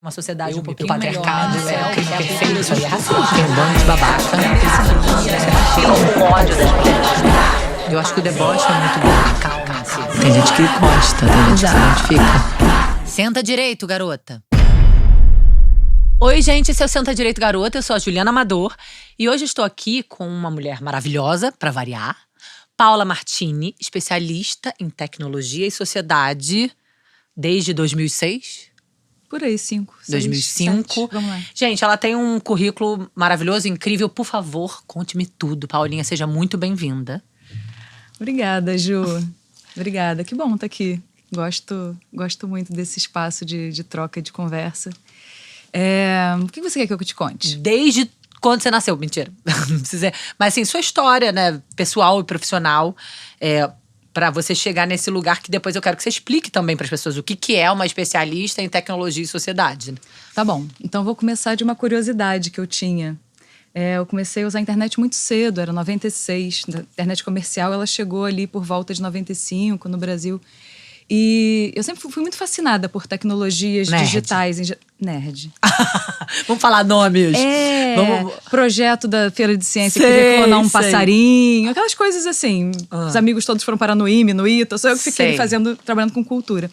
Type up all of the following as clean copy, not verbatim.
Uma sociedade um pouquinho patriarcado, melhor, é o crime perfeito, isso aí é racista. Tem um bando de babaca. Com ódio das mulheres. Eu acho que o deboche é muito bom. Calma-se. Tem gente que gosta, tem gente que se identifica. Senta direito, garota. Oi, gente, esse é o Senta Direito, Garota. Eu sou a Juliana Amador. E hoje estou aqui com uma mulher maravilhosa, pra variar. Paula Martini, especialista em tecnologia e sociedade desde 2006. Por aí, 2005. 7. Vamos lá. Gente, ela tem um currículo maravilhoso, incrível. Por favor, conte-me tudo. Paulinha, seja muito bem-vinda. Obrigada, Ju. Obrigada. Que bom estar aqui. Gosto muito desse espaço de troca, de conversa. O que você quer que eu te conte? Desde quando você nasceu, mentira. Não precisa. Mas assim, sua história, né, pessoal e profissional, para você chegar nesse lugar que depois eu quero que você explique também para as pessoas o que é uma especialista em tecnologia e sociedade. Tá bom. Então vou começar de uma curiosidade que eu tinha. Eu comecei a usar a internet muito cedo, era 96. A internet comercial, ela chegou ali por volta de 95 no Brasil. E eu sempre fui muito fascinada por tecnologias digitais. Nerd. Vamos falar nomes. Projeto da Feira de Ciência, queria clonar um passarinho. Aquelas coisas assim. Os amigos todos foram parar no IME, no ITA. Só eu que fiquei trabalhando com cultura.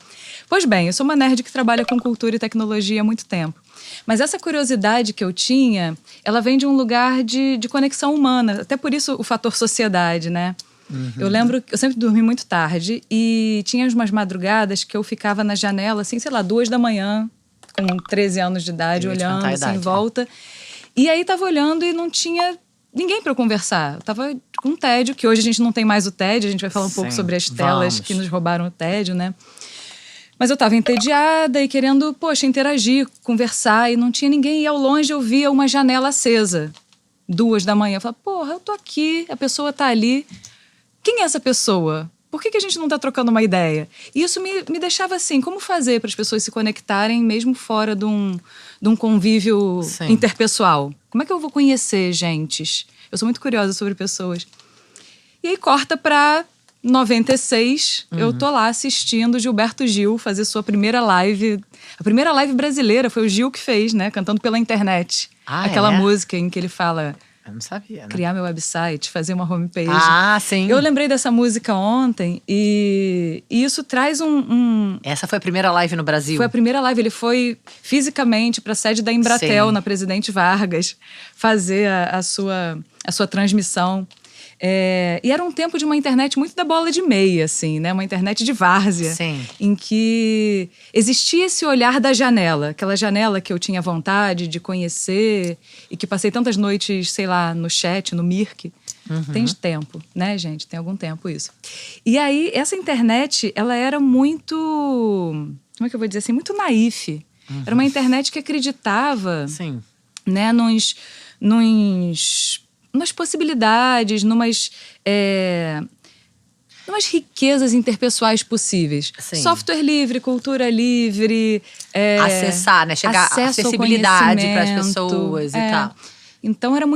Pois bem, eu sou uma nerd que trabalha com cultura e tecnologia há muito tempo. Mas essa curiosidade que eu tinha, ela vem de um lugar de conexão humana. Até por isso o fator sociedade, né? Uhum. Eu lembro que eu sempre dormi muito tarde e tinha umas madrugadas que eu ficava na janela, assim, sei lá, 2 da manhã, com 13 anos de idade, olhando assim em volta. E aí tava olhando e não tinha ninguém para eu conversar. Eu tava com um tédio, que hoje a gente não tem mais o tédio, a gente vai falar um pouco sobre as telas que nos roubaram o tédio, né? Mas eu tava entediada e querendo, interagir, conversar, e não tinha ninguém. E ao longe eu via uma janela acesa, 2 da manhã. Eu falava, eu tô aqui, a pessoa tá ali. Quem é essa pessoa? Por que a gente não tá trocando uma ideia? E isso me deixava assim, como fazer para as pessoas se conectarem mesmo fora de um convívio interpessoal? Como é que eu vou conhecer gentes? Eu sou muito curiosa sobre pessoas. E aí corta pra 96, eu tô lá assistindo Gilberto Gil fazer sua primeira live. A primeira live brasileira foi o Gil que fez, né? Cantando pela internet. Aquela música em que ele fala... Eu não sabia, né? Criar meu website, fazer uma homepage. Sim. Eu lembrei dessa música ontem e isso traz Essa foi a primeira live no Brasil? Foi a primeira live. Ele foi fisicamente para a sede da Embratel, na Presidente Vargas, fazer a sua transmissão. E era um tempo de uma internet muito da bola de meia, assim, né? Uma internet de várzea. Sim. Em que existia esse olhar da janela. Aquela janela que eu tinha vontade de conhecer e que passei tantas noites, sei lá, no chat, no Mirk. Tem de tempo, né, gente? Tem algum tempo isso. E aí, essa internet, ela era muito... Como é que eu vou dizer assim? Muito naif. Era uma internet que acreditava... Né, nas possibilidades, numas riquezas interpessoais possíveis. Software livre, cultura livre. Acessar, né? Chegar a acessibilidade para as pessoas e tal. Então era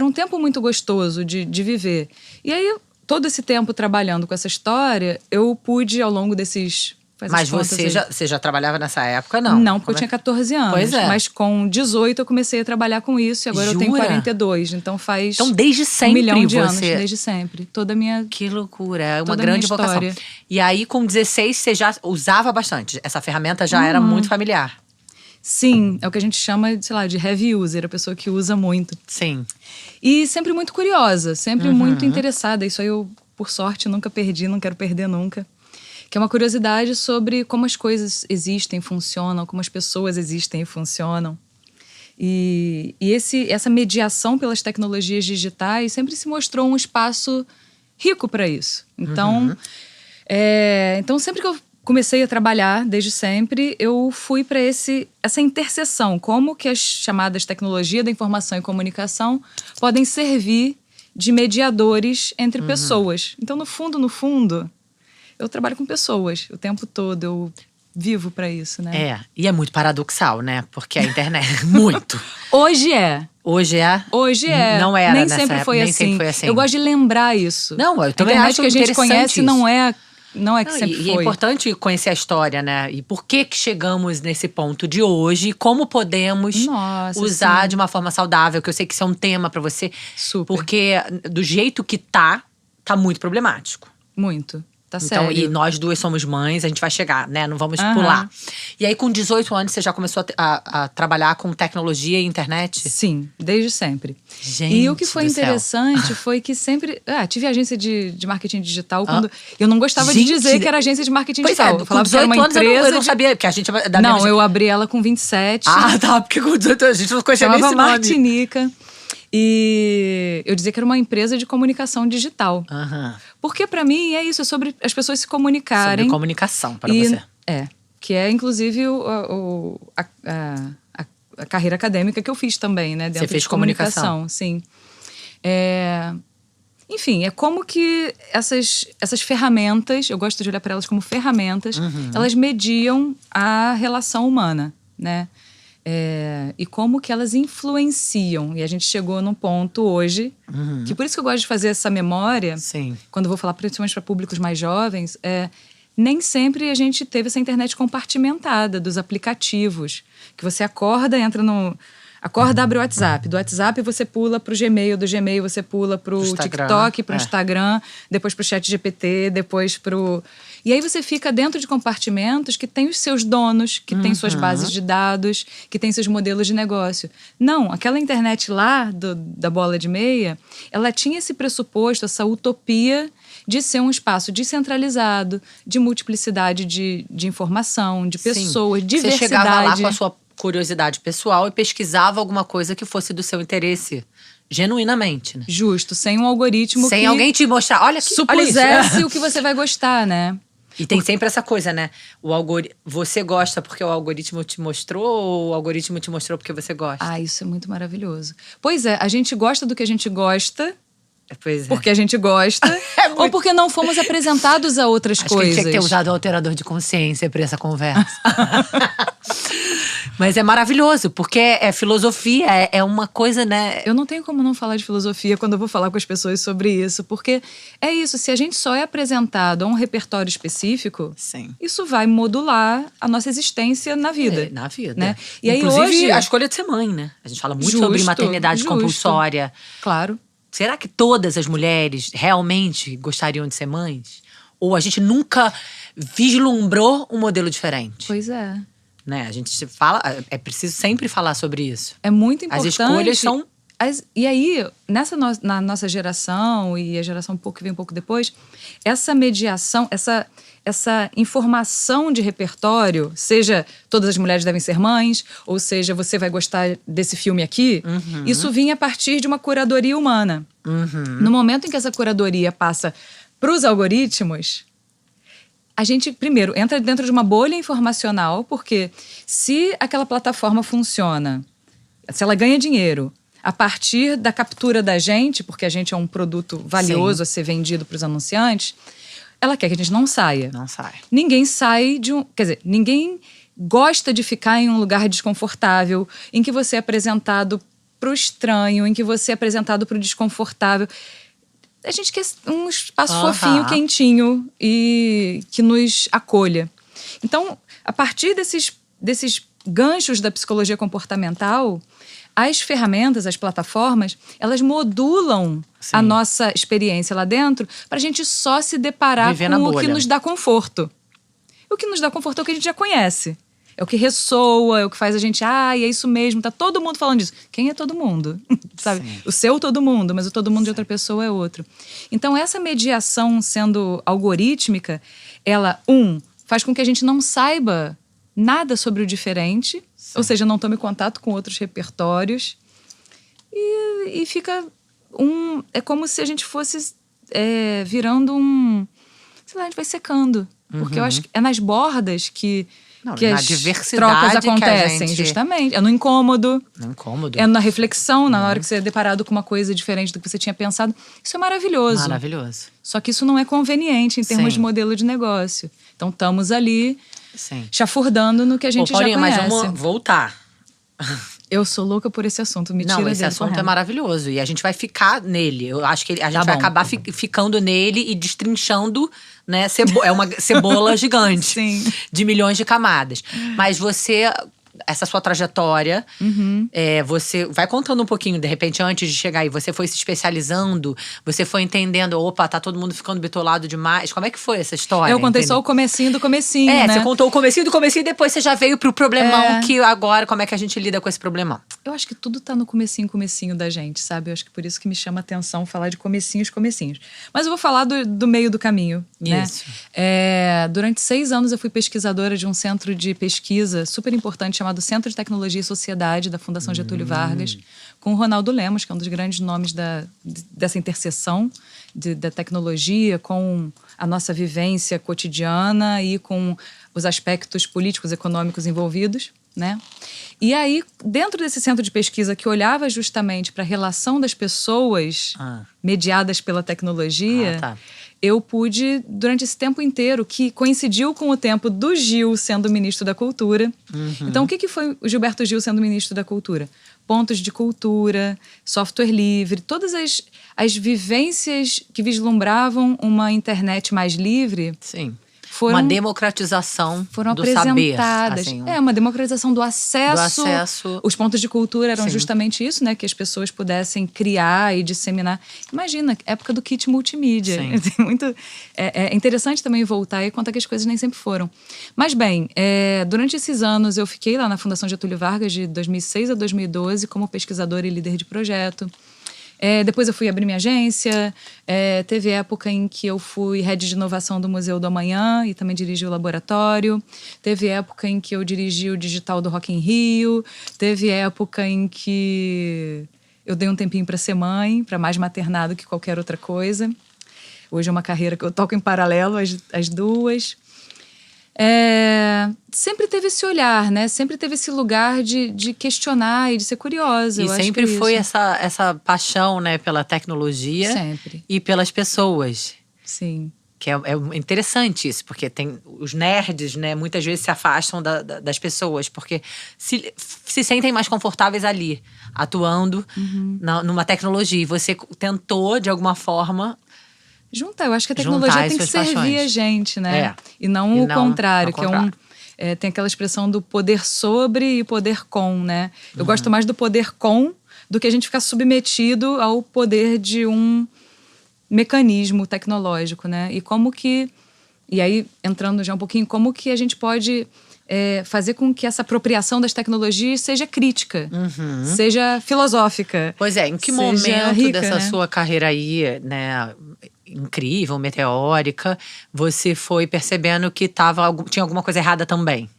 um tempo muito gostoso de viver. E aí, todo esse tempo trabalhando com essa história, eu pude, ao longo desses... Mas você já trabalhava nessa época, não? Não, porque eu tinha 14 anos. Pois é. Mas com 18 eu comecei a trabalhar com isso. E agora eu tenho 42. Então faz desde sempre 1 milhão de anos. Desde sempre. Toda a minha... Que loucura. É uma grande vocação. E aí, com 16, você já usava bastante. Essa ferramenta já era muito familiar. Sim. É o que a gente chama, sei lá, de heavy user. A pessoa que usa muito. Sim. E sempre muito curiosa. Sempre muito interessada. Isso aí eu, por sorte, nunca perdi. Não quero perder nunca. Que é uma curiosidade sobre como as coisas existem, funcionam, como as pessoas existem e funcionam. E essa mediação pelas tecnologias digitais sempre se mostrou um espaço rico para isso. Então, então, sempre que eu comecei a trabalhar, desde sempre, eu fui para essa interseção. Como que as chamadas tecnologias da informação e comunicação podem servir de mediadores entre pessoas. Então, no fundo... Eu trabalho com pessoas o tempo todo, eu vivo pra isso, né? E é muito paradoxal, né? Porque a internet... muito. Hoje é. Hoje é? Hoje é. Não era nem sempre foi assim. Nem sempre foi assim. Eu gosto de lembrar isso. Não, eu também acho que a gente conhece isso. não é não é que sempre E foi. é importante conhecer a história, né? E por que chegamos nesse ponto de hoje, e como podemos usar sim. de uma forma saudável, que eu sei que isso é um tema pra você. Super. Porque do jeito que tá muito problemático. Muito. Tá Então, sério. e nós duas somos mães, a gente vai chegar, né? Não vamos Aham. pular. E aí, com 18 anos, você já começou a trabalhar com tecnologia e internet? Sim, desde sempre. Gente e o que foi do céu. interessante foi que sempre… tive agência de marketing digital quando… Eu não gostava de Gente, dizer que era agência de marketing Pois digital. é, Eu com falava que era 18 uma anos empresa eu não sabia, porque a gente é da Não, mesma… eu abri ela com 27. Ah, tá, porque com 18 anos a gente não conhecia nem Chamava esse nome. Martinica. E eu dizia que era uma empresa de comunicação digital. Aham. Porque pra mim é isso, é sobre as pessoas se comunicarem. Sobre comunicação para E- você. que é inclusive a carreira acadêmica que eu fiz também, né? Dentro fez de comunicação, sim. Enfim, é como que essas ferramentas, eu gosto de olhar para elas como ferramentas, elas mediam a relação humana, né? E como que elas influenciam. E a gente chegou num ponto hoje, que por isso que eu gosto de fazer essa memória, Sim. quando eu vou falar principalmente para públicos mais jovens, nem sempre a gente teve essa internet compartimentada dos aplicativos. Que você acorda, Acorda, abre o WhatsApp. Do WhatsApp você pula pro Gmail, do Gmail você pula pro Instagram, TikTok, pro Instagram, depois pro ChatGPT, depois pro… E aí você fica dentro de compartimentos que tem os seus donos, que tem suas bases de dados, que tem seus modelos de negócio. Não, aquela internet lá da bola de meia, ela tinha esse pressuposto, essa utopia de ser um espaço descentralizado, de multiplicidade de informação, de pessoas, Sim. diversidade. Você chegava lá com a sua curiosidade pessoal e pesquisava alguma coisa que fosse do seu interesse, genuinamente, né? Justo, sem um algoritmo Sem que alguém te mostrar, olha aqui, olha isso. supusesse o que você vai gostar, né? E tem sempre essa coisa, né? Você gosta porque o algoritmo te mostrou ou o algoritmo te mostrou porque você gosta? Ah, isso é muito maravilhoso. Pois é, a gente gosta do que a gente gosta… Pois é. Porque a gente gosta, ou porque não fomos apresentados a outras Acho que coisas. a gente tinha que ter usado o alterador de consciência pra essa conversa. Mas é maravilhoso, porque é filosofia, é uma coisa, né? Eu não tenho como não falar de filosofia quando eu vou falar com as pessoas sobre isso, porque é isso, se a gente só é apresentado a um repertório específico, Sim. isso vai modular a nossa existência na vida. Na vida. Né? E aí inclusive, hoje… a escolha de ser mãe, né? A gente fala muito Justo, sobre maternidade justo. compulsória. Claro. Será que todas as mulheres realmente gostariam de ser mães? Ou a gente nunca vislumbrou um modelo diferente? Pois é. Né? A gente fala, é preciso sempre falar sobre isso. É muito importante. As escolhas são… E aí, na nossa geração e a geração que vem um pouco depois, essa mediação, essa informação de repertório, seja todas as mulheres devem ser mães, ou seja, você vai gostar desse filme aqui, isso vinha a partir de uma curadoria humana. No momento em que essa curadoria passa para os algoritmos, a gente, primeiro, entra dentro de uma bolha informacional, porque se aquela plataforma funciona, se ela ganha dinheiro a partir da captura da gente, porque a gente é um produto valioso a ser vendido para os anunciantes, ela quer que a gente não saia. Não sai. Ninguém sai de um… Quer dizer, ninguém gosta de ficar em um lugar desconfortável, em que você é apresentado para o estranho, em que você é apresentado para o desconfortável. A gente quer um espaço fofinho, quentinho e que nos acolha. Então, a partir desses ganchos da psicologia comportamental, as ferramentas, as plataformas, elas modulam a nossa experiência lá dentro para a gente só se deparar Viver com na o bolha. que nos dá conforto. O que nos dá conforto é o que a gente já conhece. É o que ressoa, é o que faz a gente… é isso mesmo, tá todo mundo falando disso. Quem é todo mundo? Sabe? Sim. O seu todo mundo, mas o todo mundo de outra pessoa é outro. Então, essa mediação sendo algorítmica, ela, faz com que a gente não saiba nada sobre o diferente, ou seja, não tome contato com outros repertórios. E fica é como se a gente fosse virando sei lá, a gente vai secando. Porque eu acho que é nas bordas que Na as diversidade trocas que a acontecem, gente… justamente. É no incômodo. No incômodo. É na reflexão, na hora que você é deparado com uma coisa diferente do que você tinha pensado. Isso é maravilhoso. Maravilhoso. Só que isso não é conveniente em termos Sim. de modelo de negócio. Então, estamos ali Sim. chafurdando no que a gente já Paulinha, conhece. mas vamos voltar. Eu sou louca por esse assunto, me tira Não, esse dele assunto correndo. é maravilhoso. E a gente vai ficar nele. Eu acho que a gente vai bom. acabar ficando nele e destrinchando, né? É uma cebola gigante. Sim. De milhões de camadas. Mas você… Essa sua trajetória, você vai contando um pouquinho, de repente, antes de chegar aí, você foi se especializando, você foi entendendo, opa, tá todo mundo ficando bitolado demais. Como é que foi essa história? Eu contei só o comecinho do comecinho, né? Você contou o comecinho do comecinho e depois você já veio pro problemão que agora, como é que a gente lida com esse problemão? Eu acho que tudo tá no comecinho da gente, sabe? Eu acho que por isso que me chama a atenção falar de comecinhos. Mas eu vou falar do meio do caminho, né? Isso. Durante 6 anos eu fui pesquisadora de um centro de pesquisa super importante chamado Centro de Tecnologia e Sociedade da Fundação Getúlio Vargas, com o Ronaldo Lemos, que é um dos grandes nomes dessa interseção da tecnologia com a nossa vivência cotidiana e com os aspectos políticos, econômicos envolvidos, né? E aí, dentro desse centro de pesquisa que olhava justamente para a relação das pessoas mediadas pela tecnologia, eu pude, durante esse tempo inteiro, que coincidiu com o tempo do Gil sendo ministro da Cultura. Então, o que foi o Gilberto Gil sendo ministro da Cultura? Pontos de cultura, software livre, todas as vivências que vislumbravam uma internet mais livre. Sim. Foram, uma democratização foram do apresentadas. saber. Assim, uma democratização do acesso. Do acesso. Os pontos de cultura eram justamente isso, né? Que as pessoas pudessem criar e disseminar. Imagina, época do kit multimídia. É interessante também voltar e contar que as coisas nem sempre foram. Mas bem, durante esses anos eu fiquei lá na Fundação Getúlio Vargas de 2006 a 2012 como pesquisadora e líder de projeto. Depois eu fui abrir minha agência, teve época em que eu fui head de inovação do Museu do Amanhã e também dirigi o laboratório, teve época em que eu dirigi o digital do Rock in Rio, teve época em que eu dei um tempinho para ser mãe, para mais maternar do que qualquer outra coisa. Hoje é uma carreira que eu toco em paralelo as duas. Sempre teve esse olhar, né? Sempre teve esse lugar de questionar e de ser curiosa. E sempre foi essa paixão, né, pela tecnologia. Sempre. E pelas pessoas. Sim. Que é interessante isso, porque tem os nerds, né, muitas vezes se afastam das pessoas, porque se sentem mais confortáveis ali, atuando numa tecnologia. E você tentou, de alguma forma… Eu acho que a tecnologia tem que servir a gente, né? E não o contrário, que tem aquela expressão do poder sobre e poder com, né? Eu gosto mais do poder com do que a gente ficar submetido ao poder de um mecanismo tecnológico, né? E aí, entrando já um pouquinho, como que a gente pode fazer com que essa apropriação das tecnologias seja crítica, seja filosófica. Pois em que momento rica, dessa né? sua carreira aí, né, incrível, meteórica, você foi percebendo que tinha alguma coisa errada também?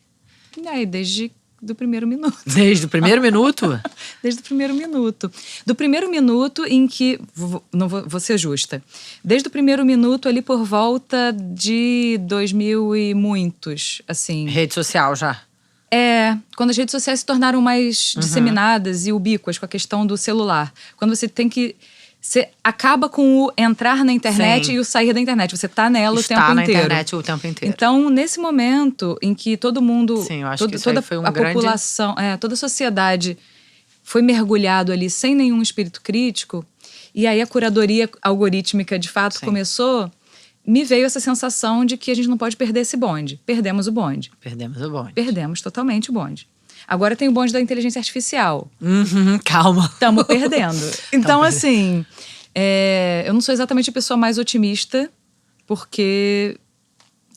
Desde do primeiro minuto. Desde o primeiro minuto? Desde o primeiro minuto. Do primeiro minuto em que… Não vou ser justa. Desde o primeiro minuto ali por volta de 2000 e muitos, assim. Rede social já? Quando as redes sociais se tornaram mais disseminadas e ubíquas com a questão do celular. Quando você tem que… Você acaba com o entrar na internet e o sair da internet. Você está nela o tempo inteiro. Está na internet o tempo inteiro. Então, nesse momento em que todo mundo… Sim, eu acho que isso toda aí foi a população, toda a sociedade foi mergulhado ali sem nenhum espírito crítico, e aí a curadoria algorítmica de fato começou, me veio essa sensação de que a gente não pode perder esse bonde. Perdemos o bonde. Perdemos totalmente o bonde. Agora tem o bonde da inteligência artificial. Calma. Estamos perdendo. Então, assim, eu não sou exatamente a pessoa mais otimista, porque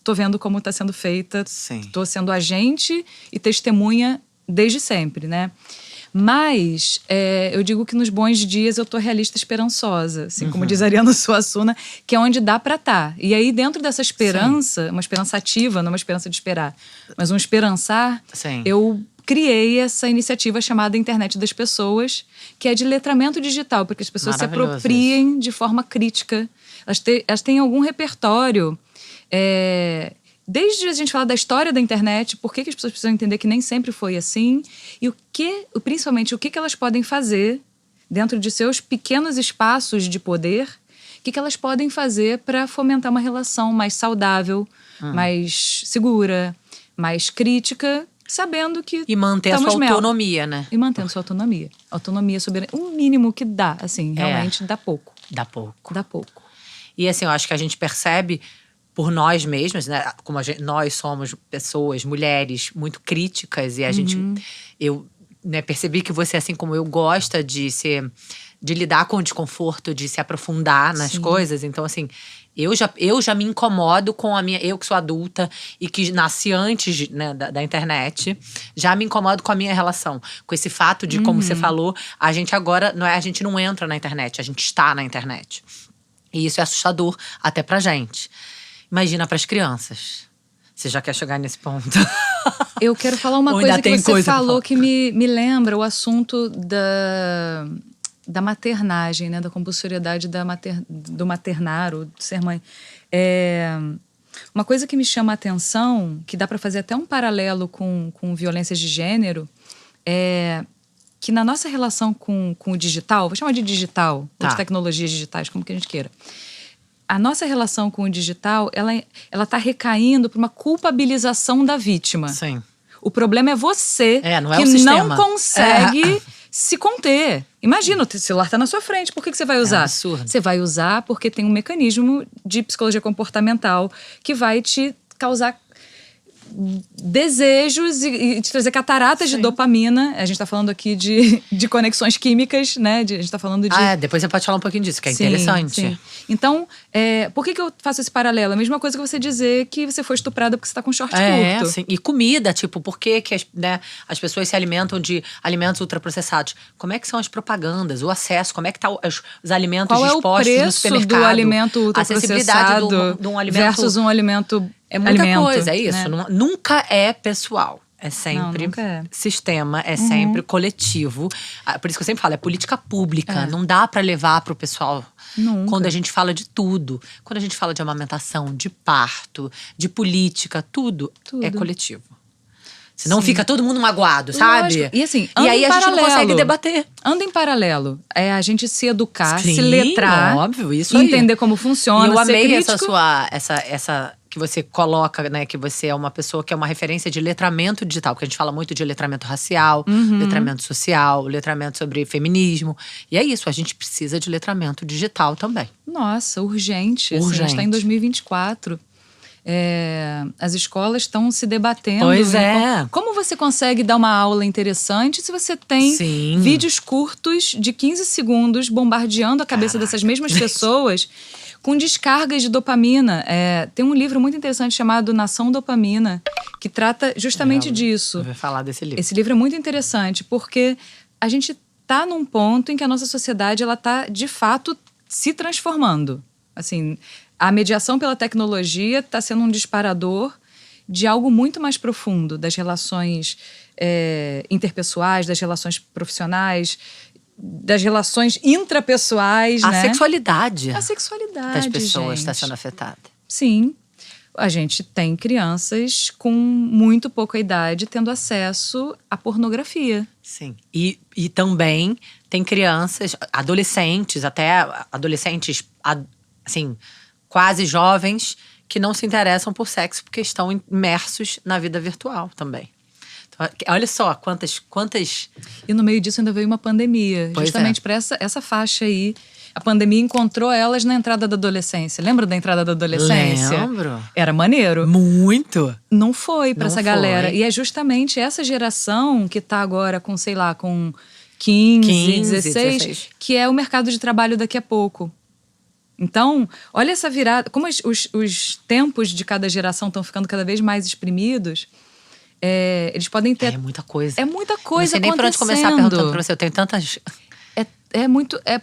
tô vendo como está sendo feita. Tô sendo agente e testemunha desde sempre, né? Mas eu digo que nos bons dias eu tô realista esperançosa, assim, como diz Ariano Suassuna, que é onde dá pra estar. E aí, dentro dessa esperança, uma esperança ativa, não uma esperança de esperar, mas um esperançar, eu criei essa iniciativa chamada Internet das Pessoas, que é de letramento digital, porque as pessoas se apropriem de forma crítica. Elas têm algum repertório. Desde a gente falar da história da internet, por que as pessoas precisam entender que nem sempre foi assim, e principalmente o que elas podem fazer dentro de seus pequenos espaços de poder, o que elas podem fazer para fomentar uma relação mais saudável, mais segura, mais crítica, sabendo que E manter a sua estamos autonomia, né? E mantendo sua autonomia. Autonomia, soberania. O mínimo que dá, assim, realmente dá pouco. Dá pouco. Dá pouco. E assim, eu acho que a gente percebe por nós mesmas, né? Como nós somos pessoas, mulheres, muito críticas. E a gente… Eu, né, percebi que você, assim como eu, gosta de lidar com o desconforto, de se aprofundar nas coisas. Então, assim… Eu já me incomodo com a minha… Eu que sou adulta e que nasci antes, né, da internet. Já me incomodo com a minha relação. Com esse fato de, como você falou, a gente agora… a gente não entra na internet, a gente está na internet. E isso é assustador até pra gente. Imagina pras crianças. Você já quer chegar nesse ponto? Eu quero falar uma coisa que você falou que me lembra o assunto da maternagem, né? Da compulsoriedade do maternar, ou de ser mãe. Uma coisa que me chama a atenção, que dá para fazer até um paralelo com violências de gênero, é que na nossa relação com o digital, vou chamar de digital, ou de tecnologias digitais, como que a gente queira. A nossa relação com o digital, ela tá recaindo para uma culpabilização da vítima. Sim. O problema é você não é que o sistema. não consegue se conter. Imagina, o celular tá na sua frente, por que você vai usar? É absurdo. Você vai usar porque tem um mecanismo de psicologia comportamental que vai te causar desejos e te trazer cataratas de dopamina. A gente tá falando aqui de conexões químicas, né? A gente tá falando de… depois você pode falar um pouquinho disso, que é interessante. Sim. Então, por que eu faço esse paralelo? É a mesma coisa que você dizer que você foi estuprada porque você tá com short curto. Sim. E comida, tipo, por que as pessoas se alimentam de alimentos ultraprocessados? Como é que são as propagandas, o acesso, como é que tá os alimentos Qual dispostos no preço supermercado? Do alimento ultraprocessado? A acessibilidade de um alimento… versus um alimento… É muita alimento, coisa, é isso. né? Nunca é pessoal. É sempre nunca é. sistema, é sempre coletivo. Por isso que eu sempre falo, é política pública. Não dá pra levar pro pessoal… Nunca. Quando a gente fala de tudo. Quando a gente fala de amamentação, de parto, de política, tudo. É coletivo. Senão fica todo mundo magoado, sabe? Lógico. E assim, e aí a gente não consegue debater. Anda em paralelo. É a gente se educar, Sim, se letrar. Óbvio, isso aí. Entender como funciona, E eu amei crítico. essa que você coloca, né? Que você é uma pessoa que é uma referência de letramento digital. Porque a gente fala muito de letramento racial, letramento social, letramento sobre feminismo. E é isso, a gente precisa de letramento digital também. Nossa, urgente. Assim, a gente está em 2024. As escolas estão se debatendo. Pois é. Como você consegue dar uma aula interessante se você tem vídeos curtos de 15 segundos bombardeando a cabeça dessas mesmas pessoas com descargas de dopamina? Tem um livro muito interessante chamado Nação Dopamina, que trata justamente disso. Eu vou falar desse livro. Esse livro é muito interessante porque a gente está num ponto em que a nossa sociedade ela está, de fato, se transformando. Assim… A mediação pela tecnologia está sendo um disparador de algo muito mais profundo, das relações interpessoais, das relações profissionais, das relações intrapessoais, A né? sexualidade. A sexualidade das pessoas está gente. sendo afetada. Sim. A gente tem crianças com muito pouca idade tendo acesso à pornografia. Sim. E também tem crianças, adolescentes, assim… quase jovens que não se interessam por sexo porque estão imersos na vida virtual também. Então, olha só quantas… E no meio disso ainda veio uma pandemia. Pois justamente para essa faixa aí. A pandemia encontrou elas na entrada da adolescência. Lembra da entrada da adolescência? Lembro. Era maneiro. Muito. Não foi para essa galera. foi. E é justamente essa geração que tá agora com, sei lá, com 15 16, que é o mercado de trabalho daqui a pouco. Então, olha essa virada. Como os tempos de cada geração estão ficando cada vez mais exprimidos, eles podem ter… É muita coisa. É muita coisa acontecendo. Não sei nem por onde começar perguntando pra você. Eu tenho tantas…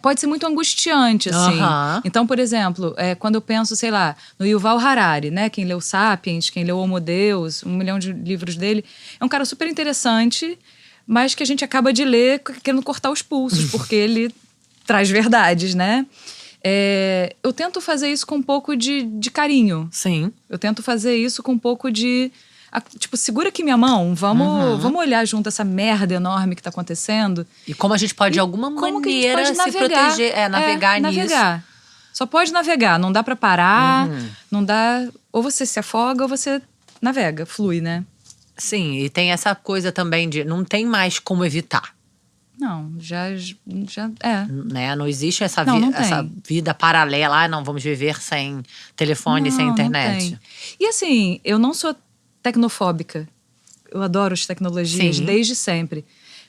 Pode ser muito angustiante, assim. Então, por exemplo, quando eu penso, sei lá, no Yuval Harari, né? Quem leu Sapiens, quem leu Homo Deus, 1 milhão de livros dele. É um cara super interessante, mas que a gente acaba de ler querendo cortar os pulsos, porque ele traz verdades, né? Eu tento fazer isso com um pouco de carinho. Sim. Eu tento fazer isso com um pouco de… Tipo, segura aqui minha mão, vamos olhar junto essa merda enorme que tá acontecendo. E como a gente pode, de alguma maneira, se proteger, navegar nisso. Navegar. Só pode navegar, não dá pra parar, não dá… Ou você se afoga ou você navega, flui, né? Sim, e tem essa coisa também de não tem mais como evitar. Não, já é. Né? Não existe essa, Não, não tem. essa vida paralela. Não, vamos viver sem telefone, sem internet. Não tem. E assim, eu não sou tecnofóbica. Eu adoro as tecnologias desde sempre.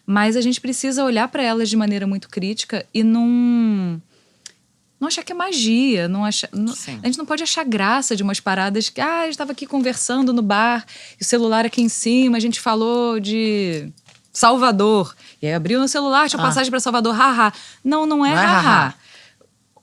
Mas a gente precisa olhar para elas de maneira muito crítica e não achar que é magia. A gente não pode achar graça de umas paradas que… a gente estava aqui conversando no bar, e o celular aqui em cima, a gente falou de Salvador. E aí abriu no celular, tinha passagem para Salvador, haha. Não é haha.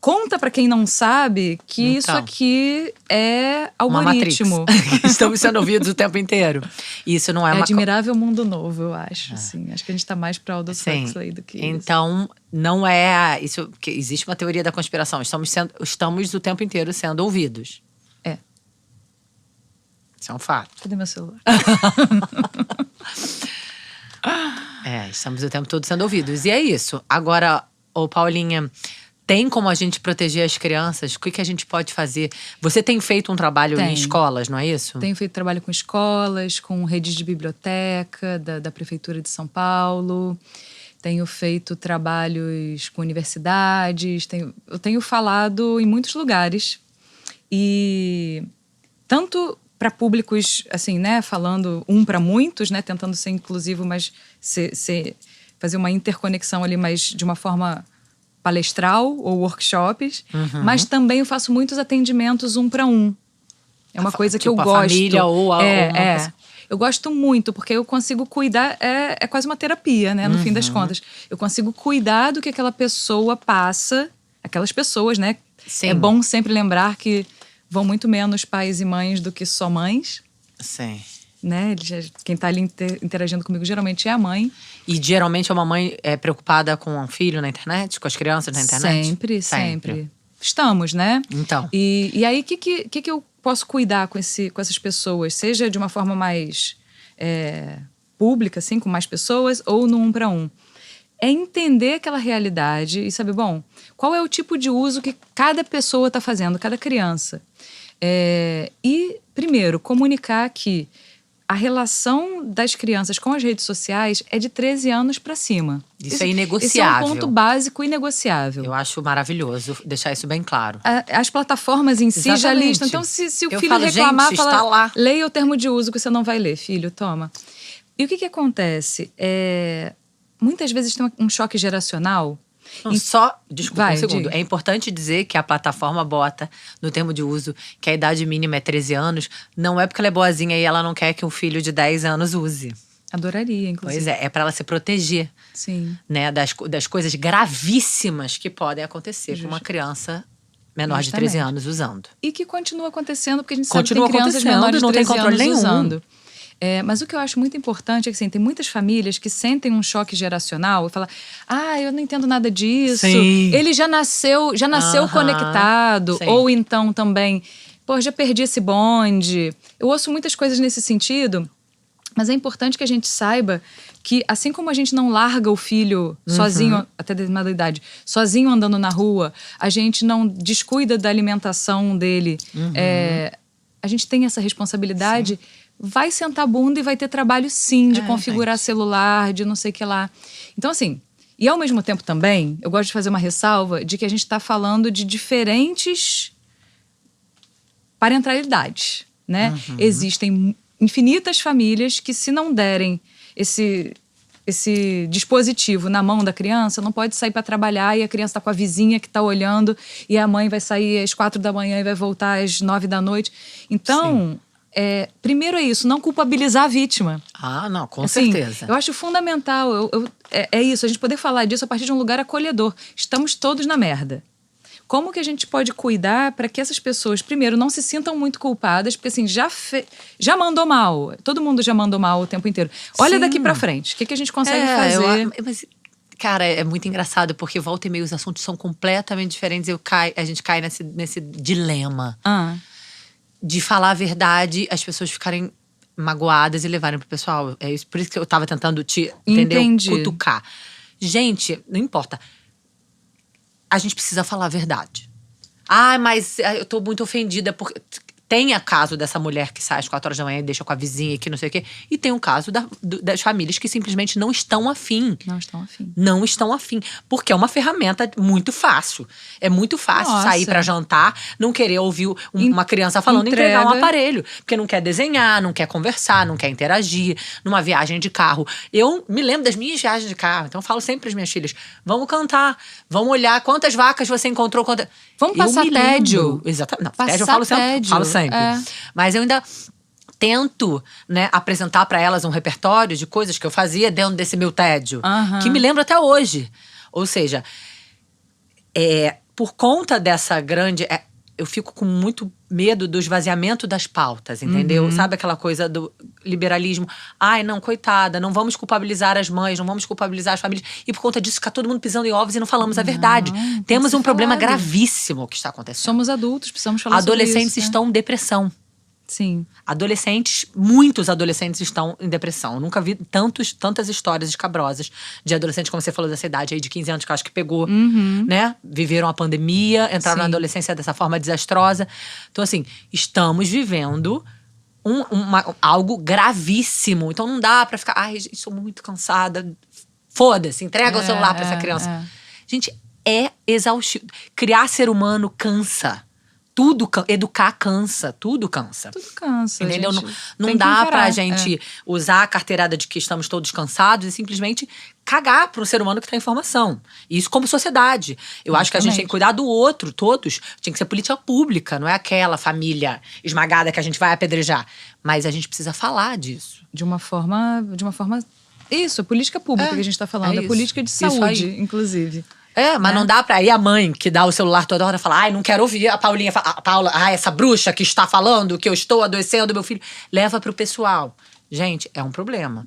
Conta pra quem não sabe que isso aqui é algoritmo. Estamos sendo ouvidos o tempo inteiro. Isso não é uma… admirável mundo novo, eu acho. Assim. Acho que a gente tá mais pra Aldous Huxley do que isso. Então, não é… Isso, porque existe uma teoria da conspiração. Estamos o tempo inteiro sendo ouvidos. É. Isso é um fato. Cadê meu celular? Estamos o tempo todo sendo ouvidos. E é isso. Agora, Paulinha… Tem como a gente proteger as crianças? O que a gente pode fazer? Você tem feito um trabalho em escolas, não é isso? Tenho feito trabalho com escolas, com redes de biblioteca da Prefeitura de São Paulo. Tenho feito trabalhos com universidades. Eu tenho falado em muitos lugares. E tanto para públicos, assim, né? Falando para muitos, né? Tentando ser inclusivo, mas fazer uma interconexão ali, mas de uma forma palestral ou workshops, mas também eu faço muitos atendimentos 1 para 1. É uma coisa que eu gosto. Família ou Eu gosto muito, porque eu consigo cuidar, é quase uma terapia, né, no fim das contas. Eu consigo cuidar do que aquela pessoa passa, aquelas pessoas, né? Sim. É bom sempre lembrar que vão muito menos pais e mães do que só mães. Sim. Né? Quem está ali interagindo comigo geralmente é a mãe. E geralmente é uma mãe preocupada com o filho na internet, com as crianças na internet? Sempre. Estamos, né? Então. E aí, o que eu posso cuidar com essas pessoas? Seja de uma forma mais pública, assim, com mais pessoas, ou no 1 para 1. É entender aquela realidade e saber, bom, qual é o tipo de uso que cada pessoa está fazendo, cada criança. E, primeiro, comunicar que a relação das crianças com as redes sociais é de 13 anos para cima. Isso é inegociável. Isso é um ponto básico e inegociável. Eu acho maravilhoso deixar isso bem claro. As plataformas em si já listam. Então, se o filho reclamar, gente, fala, está lá. Leia o termo de uso que você não vai ler, filho, toma. E o que acontece? Muitas vezes tem um choque geracional. Desculpa um segundo. É importante dizer que a plataforma bota no termo de uso que a idade mínima é 13 anos. Não é porque ela é boazinha e ela não quer que um filho de 10 anos use. Adoraria, inclusive. Pois é para ela se proteger. Sim. Né, das coisas gravíssimas que podem acontecer com uma criança menor de 13 anos usando. E que continua acontecendo, porque a gente sabe que tem crianças menores de 13 anos usando. Mas o que eu acho muito importante é que assim, tem muitas famílias que sentem um choque geracional e falam, eu não entendo nada disso. Sim. Ele já nasceu conectado. Sim. Ou então também, já perdi esse bonde. Eu ouço muitas coisas nesse sentido, mas é importante que a gente saiba que assim como a gente não larga o filho sozinho, até determinada idade, sozinho andando na rua, a gente não descuida da alimentação dele, a gente tem essa responsabilidade. Sim. Vai sentar a bunda e vai ter trabalho, sim, de configurar celular, de não sei o que lá. Então, assim, e ao mesmo tempo também, eu gosto de fazer uma ressalva de que a gente está falando de diferentes parentalidades, né? Existem infinitas famílias que, se não derem esse dispositivo na mão da criança, não pode sair para trabalhar e a criança está com a vizinha que está olhando e a mãe vai sair às 4 da manhã e vai voltar às 9 da noite. Então… primeiro é isso, não culpabilizar a vítima. Não, com certeza. Eu acho fundamental, é isso, a gente poder falar disso a partir de um lugar acolhedor. Estamos todos na merda. Como que a gente pode cuidar para que essas pessoas, primeiro, não se sintam muito culpadas, porque assim, já mandou mal, todo mundo já mandou mal o tempo inteiro. Olha daqui para frente, o que a gente consegue fazer? Mas, cara, é muito engraçado, porque volta e meia os assuntos são completamente diferentes e a gente cai nesse dilema. De falar a verdade, as pessoas ficarem magoadas e levarem pro pessoal. É isso, por isso que eu tava tentando te cutucar. Gente, não importa. A gente precisa falar a verdade. Mas eu tô muito ofendida porque… Tem a caso dessa mulher que sai às 4 horas da manhã e deixa com a vizinha, que não sei o quê. E tem o caso das famílias que simplesmente não estão afim. Não estão afim. Não estão afim. Porque é uma ferramenta muito fácil. É muito fácil sair pra jantar, não querer ouvir uma criança falando e entregar um aparelho. Porque não quer desenhar, não quer conversar, não quer interagir. Numa viagem de carro. Eu me lembro das minhas viagens de carro. Então eu falo sempre pras minhas filhas, vamos cantar, vamos olhar quantas vacas você encontrou. Vamos passar tédio. Exatamente. Não, Passar tédio eu falo sempre. Mas eu ainda tento, né, apresentar para elas um repertório de coisas que eu fazia dentro desse meu tédio. Que me lembro até hoje. Ou seja, por conta dessa grande… eu fico com muito medo do esvaziamento das pautas, entendeu? Sabe aquela coisa do liberalismo? Ai, não, coitada, não vamos culpabilizar as mães, não vamos culpabilizar as famílias. E por conta disso fica todo mundo pisando em ovos e não falamos a verdade. Temos um problema gravíssimo que está acontecendo. Somos adultos, precisamos falar sobre isso. Adolescentes estão em depressão. Sim. Muitos adolescentes estão em depressão. Eu nunca vi tantas histórias escabrosas de adolescentes, como você falou, dessa idade aí de 15 anos, que eu acho que pegou, né? Viveram a pandemia, entraram na adolescência dessa forma desastrosa. Então, assim, estamos vivendo algo gravíssimo. Então, não dá pra ficar… Ai, gente, sou muito cansada. Foda-se, entrega o celular pra essa criança. Gente, é exaustivo. Criar ser humano cansa. Educar cansa, tudo cansa. Tudo cansa, entendeu? Gente, não dá pra gente usar a carteirada de que estamos todos cansados e simplesmente cagar para um ser humano que tem informação. Isso como sociedade. Eu acho que a gente tem que cuidar do outro, todos. Tem que ser política pública, não é aquela família esmagada que a gente vai apedrejar. Mas a gente precisa falar disso. De uma forma… Isso, política pública que a gente tá falando. A política de saúde, inclusive. Mas não dá pra ir a mãe que dá o celular toda hora e falar, ai, não quero ouvir a Paulinha, a Paula, essa bruxa que está falando que eu estou adoecendo meu filho. Leva pro pessoal. Gente, é um problema.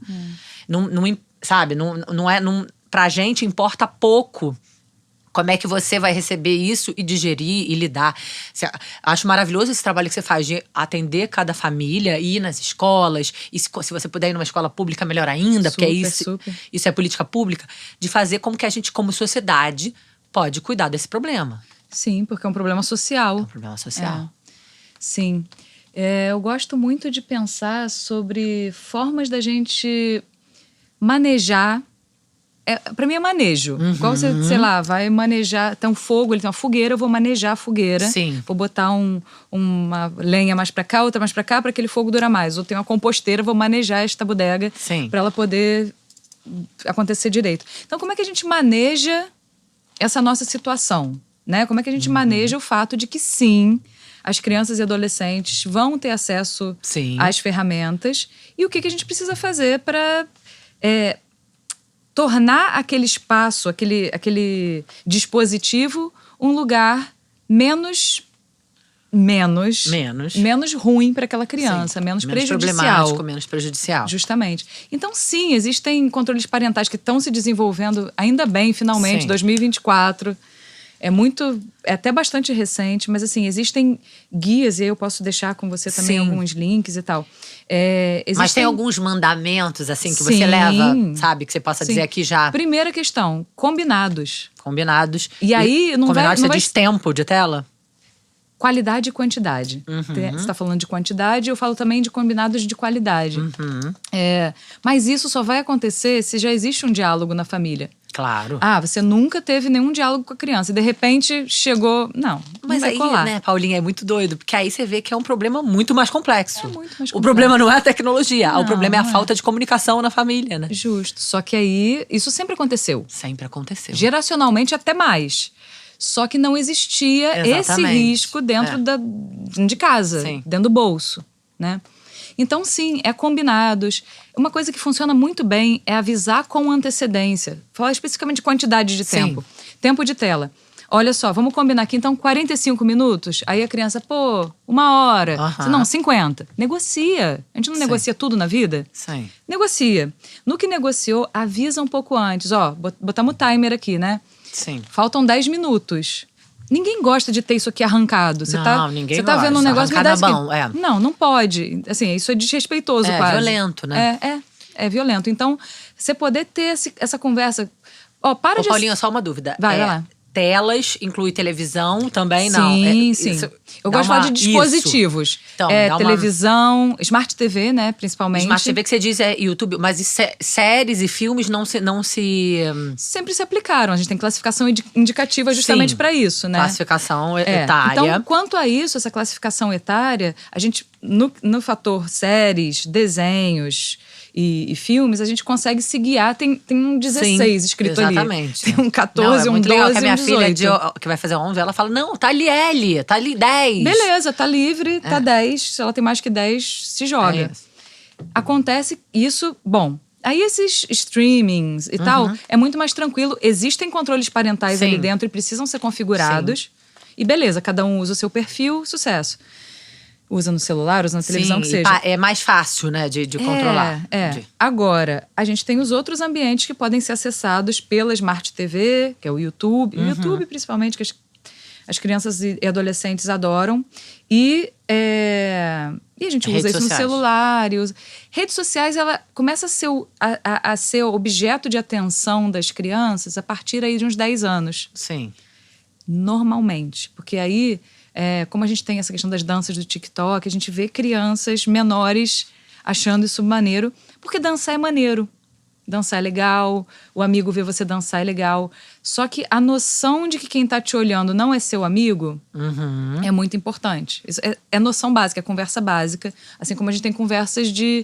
Sabe, pra gente importa pouco como é que você vai receber isso e digerir e lidar. Acho maravilhoso esse trabalho que você faz de atender cada família, ir nas escolas. E se você puder ir numa escola pública, melhor ainda. Porque isso é política pública. De fazer como que a gente, como sociedade, pode cuidar desse problema. Sim, porque é um problema social. É um problema social. Sim. Eu gosto muito de pensar sobre formas da gente manejar… Pra mim é manejo. Igual você, sei lá, vai manejar… Tem um fogo, ele tem uma fogueira, eu vou manejar a fogueira. Sim. Vou botar uma lenha mais pra cá, outra mais pra cá, pra aquele fogo durar mais. Ou tem uma composteira, vou manejar esta bodega pra ela poder acontecer direito. Então, como é que a gente maneja essa nossa situação? Né? Como é que a gente maneja o fato de que, sim, as crianças e adolescentes vão ter acesso às ferramentas? E o que a gente precisa fazer para… tornar aquele espaço, aquele dispositivo, um lugar menos ruim para aquela criança, menos prejudicial. Menos prejudicial. Justamente. Então, sim, existem controles parentais que estão se desenvolvendo, ainda bem, finalmente, 2024. É até bastante recente, mas assim, existem guias, e aí eu posso deixar com você também alguns links e tal. Mas tem alguns mandamentos, assim, que você leva, sabe? Que você possa dizer aqui já. Primeira questão, combinados. Combinados. E aí, não combinados, vai… você diz tempo de tela? Qualidade e quantidade. Você está falando de quantidade, eu falo também de combinados de qualidade. Mas isso só vai acontecer se já existe um diálogo na família. Claro. Você nunca teve nenhum diálogo com a criança. E de repente chegou… Não vai aí, colar. né, Paulinha, é muito doido. Porque aí você vê que é um problema muito mais complexo. É muito mais complexo. O problema não é a tecnologia. O problema é a falta de comunicação na família, né? Justo. Só que aí, isso sempre aconteceu. Sempre aconteceu. Geracionalmente até mais. Só que não existia esse risco dentro de casa, dentro do bolso, né? Então, sim, combinados. Uma coisa que funciona muito bem é avisar com antecedência. Falar especificamente de quantidade de tempo. Tempo de tela. Olha só, vamos combinar aqui, então, 45 minutos. Aí a criança, 1 hora. Não, 50. Negocia. A gente não negocia tudo na vida? Sim. Negocia. No que negociou, avisa um pouco antes. Botamos o timer aqui, né? Sim. Faltam 10 minutos. Ninguém gosta de ter isso aqui arrancado. Ninguém Você tá vendo um negócio… Não pode. Assim, isso é desrespeitoso quase. É violento, né? É violento. Então, você poder ter essa conversa… Paulinha, só uma dúvida. Vai lá. telas, inclui televisão também, não? Sim, sim. Eu gosto de falar de dispositivos. Isso. Então, televisão, Smart TV, né, principalmente. Smart TV que você diz é YouTube, mas séries e filmes não se… Sempre se aplicaram. A gente tem classificação indicativa justamente para isso, né? Classificação etária. Então, quanto a isso, essa classificação etária, a gente, no fator séries, desenhos e filmes, a gente consegue se guiar. Tem um 16 escrito exatamente. ali. Tem um 14, um 12 legal, que a e minha um 18. filha, que vai fazer 11, ela fala, não, tá ali L, tá ali 10. Beleza, tá livre, tá 10. Se ela tem mais que 10, se joga. Acontece isso, bom… Aí esses streamings e tal, é muito mais tranquilo. Existem controles parentais ali dentro e precisam ser configurados. E beleza, cada um usa o seu perfil, sucesso. Usa no celular, usa na televisão, que seja. É mais fácil, né, de controlar. Agora, a gente tem os outros ambientes que podem ser acessados pela Smart TV, que é o YouTube. O YouTube, principalmente, que as crianças e adolescentes adoram. E a gente usa isso no celular. Redes sociais, ela começa a ser objeto de atenção das crianças a partir aí de uns 10 anos. Sim. Normalmente. Porque aí, como a gente tem essa questão das danças do TikTok, a gente vê crianças menores achando isso maneiro. Porque dançar é maneiro. Dançar é legal, o amigo ver você dançar é legal. Só que a noção de que quem tá te olhando não é seu amigo é muito importante. Isso é noção básica, é conversa básica. Assim como a gente tem conversas de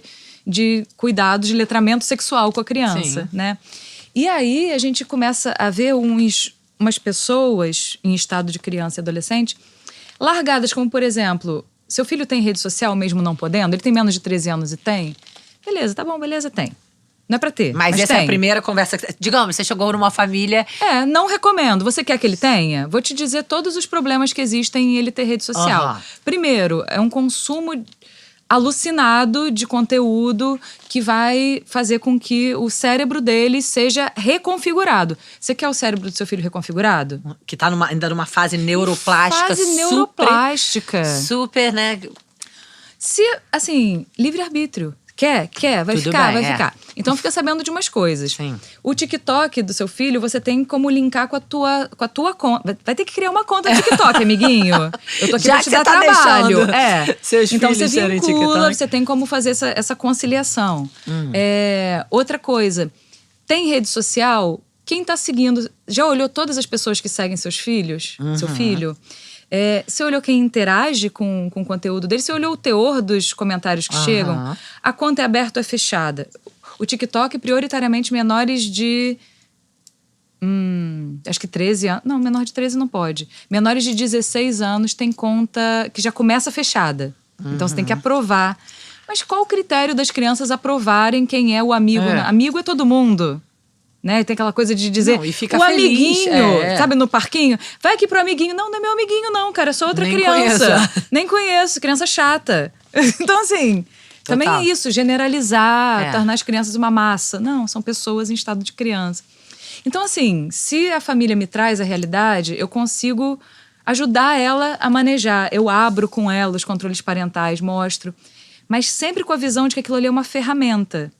cuidado, de letramento sexual com a criança, né? E aí a gente começa a ver umas pessoas em estado de criança e adolescente largadas, como por exemplo, seu filho tem rede social mesmo não podendo? Ele tem menos de 13 anos e tem? Beleza, tá bom, beleza, tem. Não é pra ter, mas essa tem. é a primeira conversa. Digamos, você chegou numa família… Não recomendo. Você quer que ele tenha? Vou te dizer todos os problemas que existem em ele ter rede social. Primeiro, é um consumo alucinado de conteúdo que vai fazer com que o cérebro dele seja reconfigurado. Você quer o cérebro do seu filho reconfigurado? Que tá ainda numa fase neuroplástica. Neuroplástica. Super, né? Se, assim, livre-arbítrio. Quer? Vai ficar. Então fica sabendo de umas coisas. Sim. O TikTok do seu filho, você tem como linkar com a tua conta. Vai ter que criar uma conta TikTok, amiguinho. Eu tô aqui pra te dar trabalho. Então você vincula, você tem como fazer essa conciliação. Outra coisa, tem rede social, quem tá seguindo… Já olhou todas as pessoas que seguem seus filhos? Seu filho? Você olhou quem interage com o conteúdo dele? Você olhou o teor dos comentários que chegam? A conta é aberta ou é fechada? O TikTok, prioritariamente, menores de… acho que 13 anos… Não, menor de 13 não pode. Menores de 16 anos tem conta que já começa fechada. Então, você tem que aprovar. Mas qual o critério das crianças aprovarem quem é o amigo? Amigo é todo mundo. Né? Tem aquela coisa de dizer, não, e fica o feliz, amiguinho, sabe, no parquinho, vai aqui pro amiguinho. Não é meu amiguinho não, cara, é só outra criança. Nem conheço, criança chata. Então assim, também é isso, generalizar, tornar as crianças uma massa. Não, são pessoas em estado de criança. Então assim, se a família me traz a realidade, eu consigo ajudar ela a manejar. Eu abro com ela os controles parentais, mostro. Mas sempre com a visão de que aquilo ali é uma ferramenta.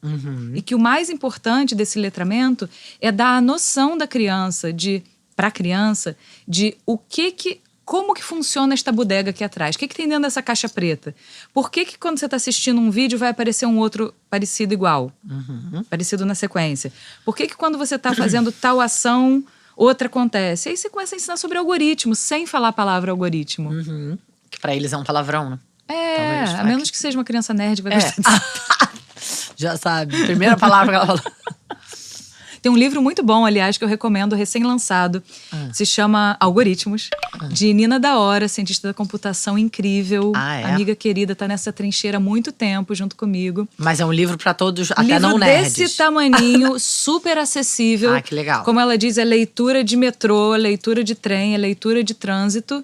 E que o mais importante desse letramento é dar a noção da criança, pra criança, de como que funciona esta bodega aqui atrás. O que tem dentro dessa caixa preta? Por que quando você está assistindo um vídeo vai aparecer um outro parecido igual? Parecido na sequência? Por que quando você está fazendo tal ação, outra acontece? Aí você começa a ensinar sobre algoritmo, sem falar a palavra algoritmo. Que pra eles é um palavrão, né? A menos que seja uma criança nerd, vai gostar disso. Já sabe. Primeira palavra que ela falou. Tem um livro muito bom, aliás, que eu recomendo, recém-lançado. Se chama Algoritmos, de Nina da Hora, cientista da computação incrível. Amiga querida, tá nessa trincheira há muito tempo junto comigo. Mas é um livro pra todos, até não nerds. Desse tamaninho, super acessível. Que legal. Como ela diz, é leitura de metrô, leitura de trem, é leitura de trânsito,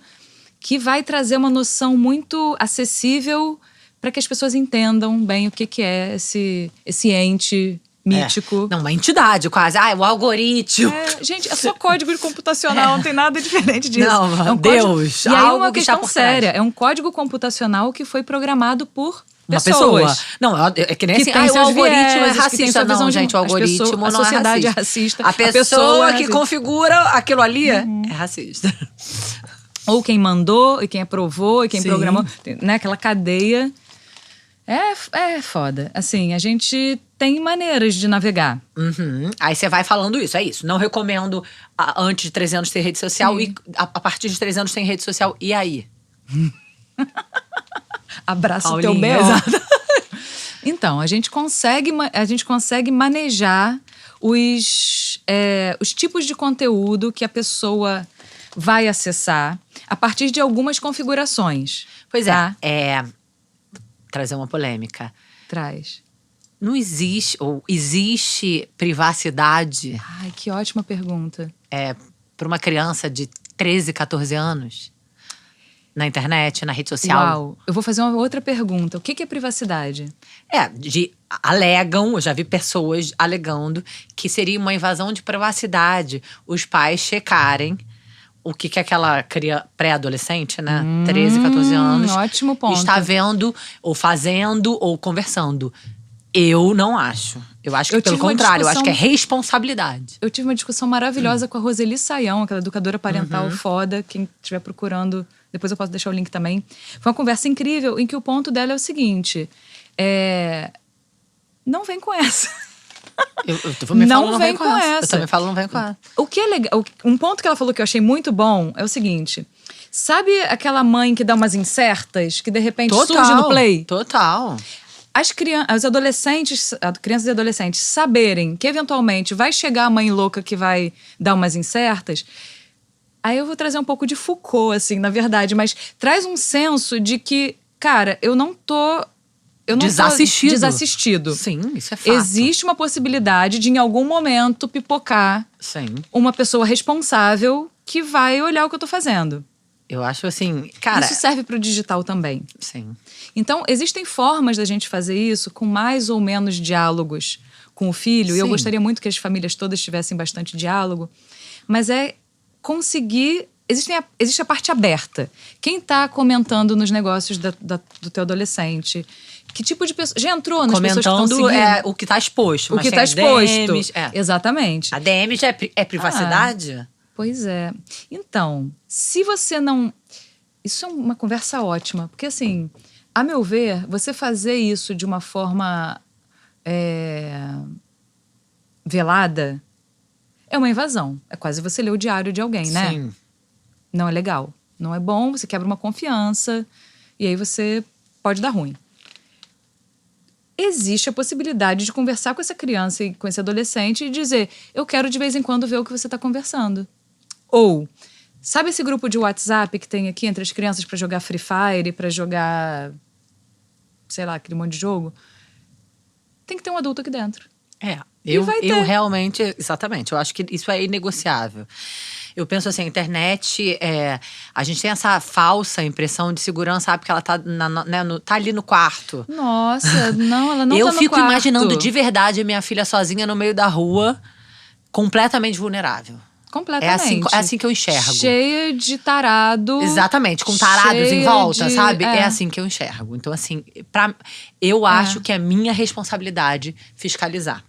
que vai trazer uma noção muito acessível para que as pessoas entendam bem o que é esse ente mítico. Não, uma entidade quase. O algoritmo. Gente, é só código computacional, não tem nada diferente disso. Não, é um Deus. E aí algo uma que questão está por séria, trás. é um código computacional que foi programado por Uma pessoas. pessoa. Não, é que nem Que assim, tem o seus algoritmo vieses, é que tem racista. sua visão Não, de gente, o as algoritmo pessoas- a não sociedade é é racista. racista. A A pessoa pessoa é que racista. configura aquilo ali é racista. Ou quem mandou, e quem aprovou, e quem Sim. programou, né? Aquela cadeia. É foda. Assim, a gente tem maneiras de navegar. Uhum. Aí você vai falando isso, é isso. Não recomendo antes de 13 anos ter rede social. Sim. E a partir de 13 anos tem rede social. E aí? Abraça o teu Paulinha, B.O. exato. Então, a gente consegue manejar os tipos de conteúdo que a pessoa vai acessar a partir de algumas configurações. Pois tá? Trazer uma polêmica. Traz. Não existe, ou existe privacidade Ai, que ótima pergunta. para uma criança de 13, 14 anos? Na internet, na rede social? Uau. Eu vou fazer uma outra pergunta. O que é privacidade? Alegam, eu já vi pessoas alegando que seria uma invasão de privacidade os pais checarem o que aquela pré-adolescente, né? 13, 14 anos. Ótimo ponto. Está vendo, ou fazendo, ou conversando. Eu não acho. Eu acho que, Eu pelo tive uma contrário, eu acho que é discussão- responsabilidade. Eu tive uma discussão maravilhosa com a Roseli Saião, aquela educadora parental foda. Quem estiver procurando, depois eu posso deixar o link também. Foi uma conversa incrível, em que o ponto dela é o seguinte: não vem com essa. Eu também Não falo, não vem vem com com essa. Eu essa. também falo, não vem com essa. O que é legal, um ponto que ela falou que eu achei muito bom é o seguinte: sabe aquela mãe que dá umas incertas, que de repente surge no play? Total. As adolescentes, crianças e adolescentes saberem que eventualmente vai chegar a mãe louca que vai dar umas incertas. Aí eu vou trazer um pouco de Foucault, assim, na verdade, mas traz um senso de que, cara, eu não tô desassistido. Sim, isso é fato. Existe uma possibilidade de, em algum momento, pipocar Sim. uma pessoa responsável que vai olhar o que eu tô fazendo. Eu acho assim, cara… Isso serve pro digital também. Sim. Então, existem formas da gente fazer isso com mais ou menos diálogos com o filho. E eu Sim. gostaria muito que as famílias todas tivessem bastante diálogo. Mas é conseguir… Existe a parte aberta. Quem tá comentando nos negócios do teu adolescente? Que tipo de pessoa… Já entrou nas pessoas que estão Comentando seguindo? o que tá exposto. O mas que tem tá exposto. DMs, Exatamente. A DM já é privacidade? Pois é. Então, se você não… Isso é uma conversa ótima. Porque, assim, a meu ver, você fazer isso de uma forma velada é uma invasão. É quase você ler o diário de alguém, né? Sim. Não é legal. Não é bom, você quebra uma confiança. E aí você pode dar ruim. Existe a possibilidade de conversar com essa criança e com esse adolescente e dizer: eu quero de vez em quando ver o que você está conversando. Ou, sabe esse grupo de WhatsApp que tem aqui entre as crianças para jogar Free Fire, para jogar, sei lá, aquele monte de jogo? Tem que ter um adulto aqui dentro. Eu vai ter. realmente… Exatamente, eu acho que isso é inegociável. Eu penso assim, a internet… a gente tem essa falsa impressão de segurança, sabe? Que ela tá, tá ali no quarto. Nossa, não, ela não Eu tá no fico quarto. imaginando de verdade a minha filha sozinha no meio da rua, completamente vulnerável. Completamente. É assim que eu enxergo. Cheia de tarado. Exatamente, com tarados em cheia volta, de- sabe? É assim que eu enxergo. Então, assim, eu acho que é minha responsabilidade fiscalizar.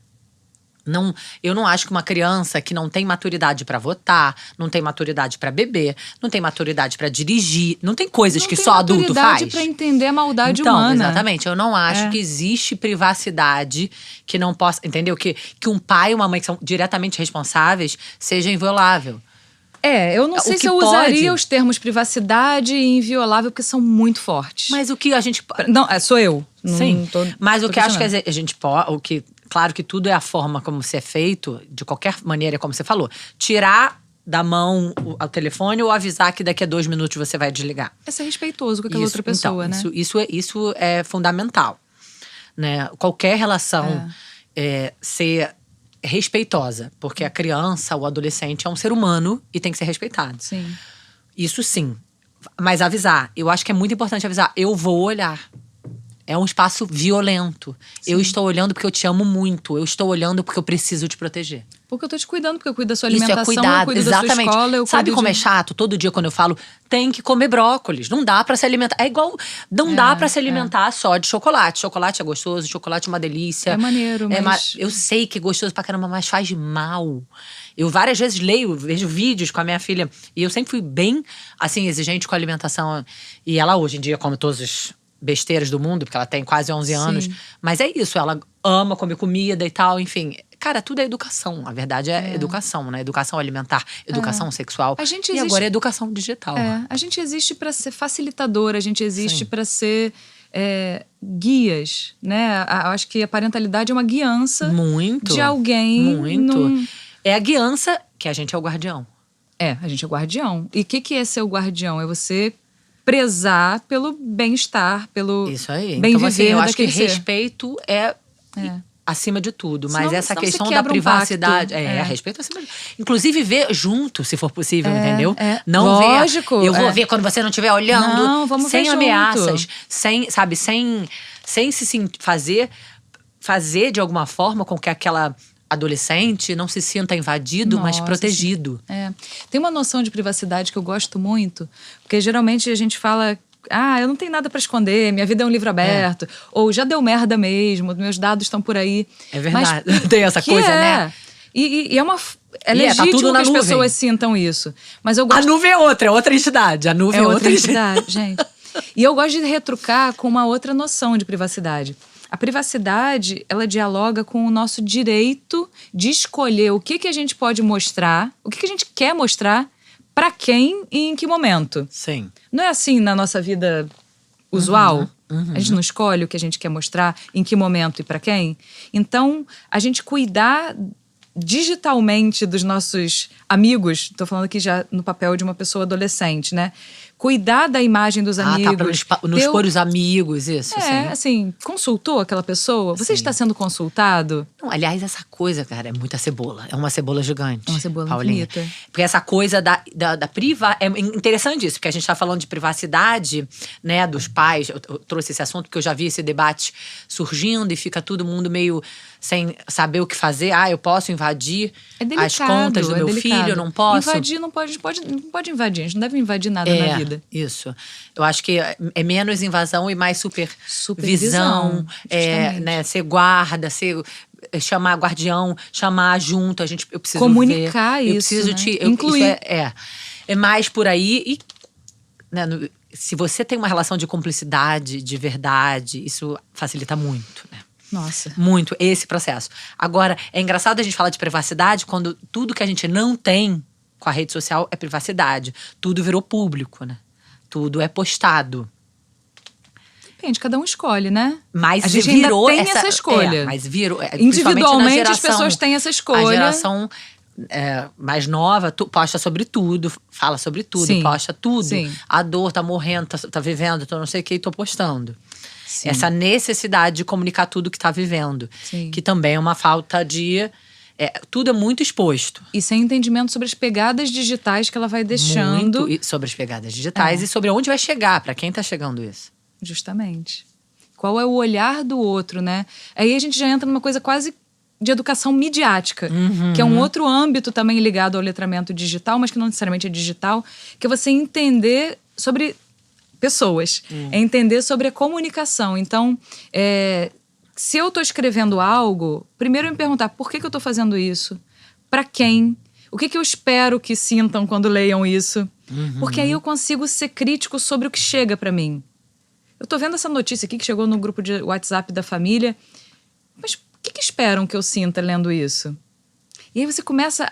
Eu não acho que uma criança que não tem maturidade pra votar, não tem maturidade pra beber, não tem maturidade pra dirigir, não tem coisas que só adulto faz. Para entender a maldade Então, humana. exatamente. Eu não acho que existe privacidade que não possa… Entendeu? Que um pai e uma mãe que são diretamente responsáveis seja inviolável. Eu não sei que se eu pode- usaria os termos privacidade e inviolável, porque são muito fortes. Mas o que a gente… Não, sou eu. Sim, mas o que eu acho que questionando. a gente pode… Claro que tudo é a forma como se é feito, de qualquer maneira, como você falou. Tirar da mão o telefone ou avisar que daqui a 2 minutos você vai desligar. É ser respeitoso com aquela outra pessoa, então, né? Isso é fundamental. Né? Qualquer relação ser respeitosa. Porque a criança, o adolescente é um ser humano e tem que ser respeitado. Sim. Isso sim. Mas avisar. Eu acho que é muito importante avisar. Eu vou olhar. É um espaço violento. Eu estou olhando porque eu te amo muito. Eu estou olhando porque eu preciso te proteger. Porque eu tô te cuidando, porque eu cuido da sua Isso alimentação, é cuidado, eu cuido exatamente. da sua escola, eu Sabe cuido como de... é chato? Todo dia quando eu falo, tem que comer brócolis. Não dá pra se alimentar. É igual, não dá pra se alimentar só de chocolate. Chocolate é gostoso, chocolate é uma delícia. É maneiro, mas... Eu sei que é gostoso pra caramba, mas faz mal. Eu várias vezes vejo vídeos com a minha filha. E eu sempre fui bem, assim, exigente com a alimentação. E ela hoje em dia come todas as besteiras do mundo, porque ela tem quase 11 anos. Mas é isso, ela ama comer comida e tal, enfim. Cara, tudo é educação. A verdade é educação, né? Educação alimentar, educação sexual. A gente e agora é educação digital. A gente existe para ser facilitador, a gente existe para ser guias, né? Eu acho que a parentalidade é uma guiança Muito. de alguém. Muito. É a guiança que a gente é o guardião. A gente é o guardião. E o que é ser o guardião? É você prezar pelo bem-estar, pelo isso aí. bem então, viver assim, eu acho que daquele ser. respeito é acima de tudo. Mas Senão- essa senão você questão da quebra um privacidade. pacto. Respeito acima de tudo. Inclusive, ver junto, se for possível, entendeu? Não Lógico, ver. Eu vou ver quando você não estiver olhando. Não, vamos sem ver ameaças. junto. Sem fazer de alguma forma com que aquela adolescente não se sinta invadido, mas Nossa, protegido. Tem uma noção de privacidade que eu gosto muito, porque geralmente a gente fala: eu não tenho nada para esconder, minha vida é um livro aberto, ou já deu merda mesmo, meus dados estão por aí. É verdade, tem essa coisa, né? E é tá legítimo tudo que na as nuvem. pessoas sintam isso. Mas eu gosto A nuvem é outra entidade. A nuvem é outra entidade, gente. E eu gosto de retrucar com uma outra noção de privacidade. A privacidade, ela dialoga com o nosso direito de escolher o que a gente pode mostrar, o que a gente quer mostrar, para quem e em que momento. Sim. Não é assim na nossa vida usual? A gente não escolhe o que a gente quer mostrar, em que momento e para quem? Então, a gente cuidar digitalmente dos nossos amigos, estou falando aqui já no papel de uma pessoa adolescente, né? Cuidar da imagem dos amigos. Pra nos pôr os amigos, isso. Assim, consultou aquela pessoa? Você está sendo consultado? Não, aliás, essa coisa, cara, é muita cebola. É uma cebola gigante. É uma cebola Paulinha. infinita. Porque essa coisa da é interessante isso, porque a gente tá falando de privacidade, né, dos pais. Eu trouxe esse assunto porque eu já vi esse debate surgindo e fica todo mundo meio sem saber o que fazer. Eu posso invadir as contas do meu filho, eu não posso. Invadir não pode invadir, a gente não deve invadir nada na vida. Isso. Eu acho que é menos invasão e mais supervisão, né, ser guarda, chamar guardião, chamar junto, eu preciso comunicar ver, isso, eu preciso incluir. Isso é mais por aí e, né, se você tem uma relação de cumplicidade, de verdade, isso facilita muito, né? Nossa. Muito, esse processo. Agora, é engraçado a gente falar de privacidade quando tudo que a gente não tem com a rede social é privacidade. Tudo virou público, né? Tudo é postado. Depende, cada um escolhe, né? Mas a gente virou ainda tem essa escolha. mas virou. Individualmente, as pessoas têm essa escolha. A geração mais nova posta sobre tudo, fala sobre tudo, Sim. posta tudo. Sim. A dor, tá morrendo, tá vivendo, tô não sei o que, tô postando. Sim. Essa necessidade de comunicar tudo que tá vivendo. Sim. Que também é uma falta de… tudo é muito exposto. E sem entendimento sobre as pegadas digitais que ela vai deixando. Muito sobre as pegadas digitais e sobre onde vai chegar, pra quem tá chegando isso. Justamente. Qual é o olhar do outro, né? Aí a gente já entra numa coisa quase de educação midiática, que é um outro âmbito também ligado ao letramento digital, mas que não necessariamente é digital, que é você entender sobre pessoas, é entender sobre a comunicação. Então, se eu estou escrevendo algo, primeiro eu me perguntar por que eu estou fazendo isso, para quem, o que eu espero que sintam quando leiam isso, porque aí eu consigo ser crítico sobre o que chega para mim. Eu tô vendo essa notícia aqui que chegou no grupo de WhatsApp da família, mas o que esperam que eu sinta lendo isso? E aí você começa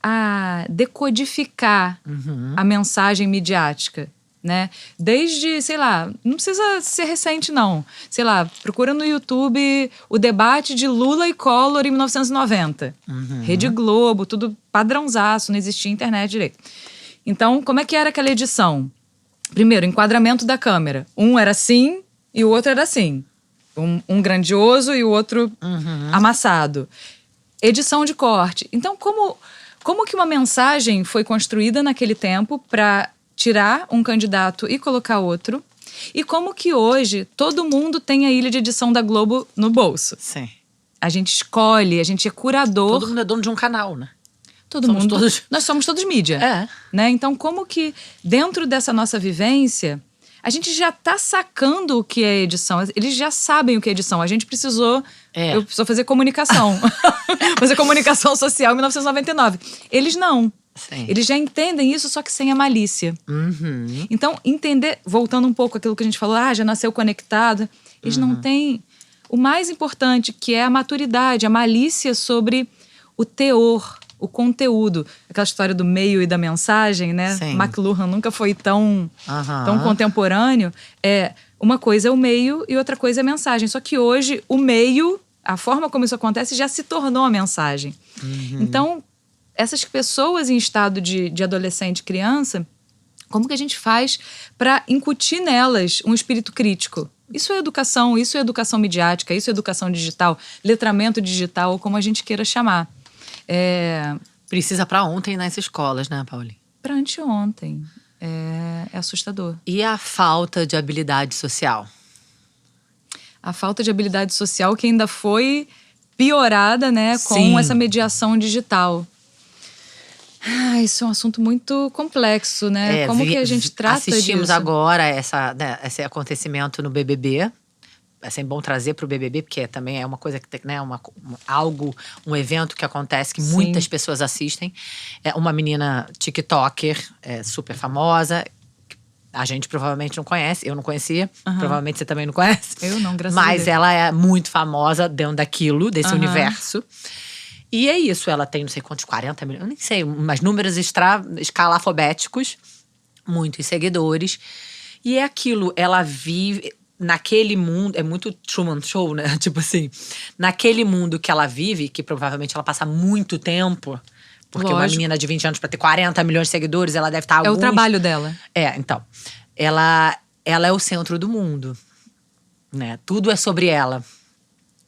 a decodificar a mensagem midiática, né? Desde, sei lá, não precisa ser recente não, sei lá, procura no YouTube o debate de Lula e Collor em 1990. Rede Globo, tudo padrãozaço, não existia internet direito. Então, como é que era aquela edição? Primeiro, enquadramento da câmera. Um era assim e o outro era assim. Um grandioso e o outro amassado. Edição de corte. Então, como que uma mensagem foi construída naquele tempo para tirar um candidato e colocar outro? E como que hoje todo mundo tem a ilha de edição da Globo no bolso? Sim. a gente escolhe, a gente é curador. Todo mundo é dono de um canal, né? Todo Somos mundo. todos- Nós somos todos mídia. Né? Então, como que dentro dessa nossa vivência, a gente já tá sacando o que é edição. Eles já sabem o que é edição. A gente precisou. Eu precisou fazer comunicação. Fazer comunicação social em 1999. Eles não. Sim. Eles já entendem isso, só que sem a malícia. Uhum. Então, entender, voltando um pouco àquilo que a gente falou, já nasceu conectado. Eles não têm o mais importante, que é a maturidade, a malícia sobre o teor, o conteúdo. Aquela história do meio e da mensagem, né? Sim. McLuhan nunca foi tão contemporâneo. Uma coisa é o meio e outra coisa é a mensagem. Só que hoje, o meio, a forma como isso acontece, já se tornou a mensagem. Então, essas pessoas em estado de adolescente e criança, como que a gente faz para incutir nelas um espírito crítico? Isso é educação midiática, isso é educação digital, letramento digital, ou como a gente queira chamar. Precisa pra ontem nas escolas, né, Paulinho? Pra anteontem. É assustador. E a falta de habilidade social? A falta de habilidade social que ainda foi piorada, né, com Sim. essa mediação digital. Isso é um assunto muito complexo, né? Como que a gente trata disso? Assistimos agora esse acontecimento no BBB. É sempre bom trazer para o BBB, porque também é uma coisa que tem, né, um evento que acontece que muitas pessoas assistem. É uma menina TikToker, super famosa. A gente provavelmente não conhece, eu não conhecia. Provavelmente você também não conhece. Eu não, graças a Deus. Mas ela é muito famosa dentro desse universo. E é isso, ela tem não sei quantos, 40 milhões, eu nem sei, mas números escalafobéticos, muitos seguidores. E é aquilo, ela vive naquele mundo, é muito Truman Show, né? Tipo assim, naquele mundo que ela vive, que provavelmente ela passa muito tempo, porque uma menina de 20 anos para ter 40 milhões de seguidores, ela deve estar É o trabalho dela. Então, ela é o centro do mundo, né? Tudo é sobre ela.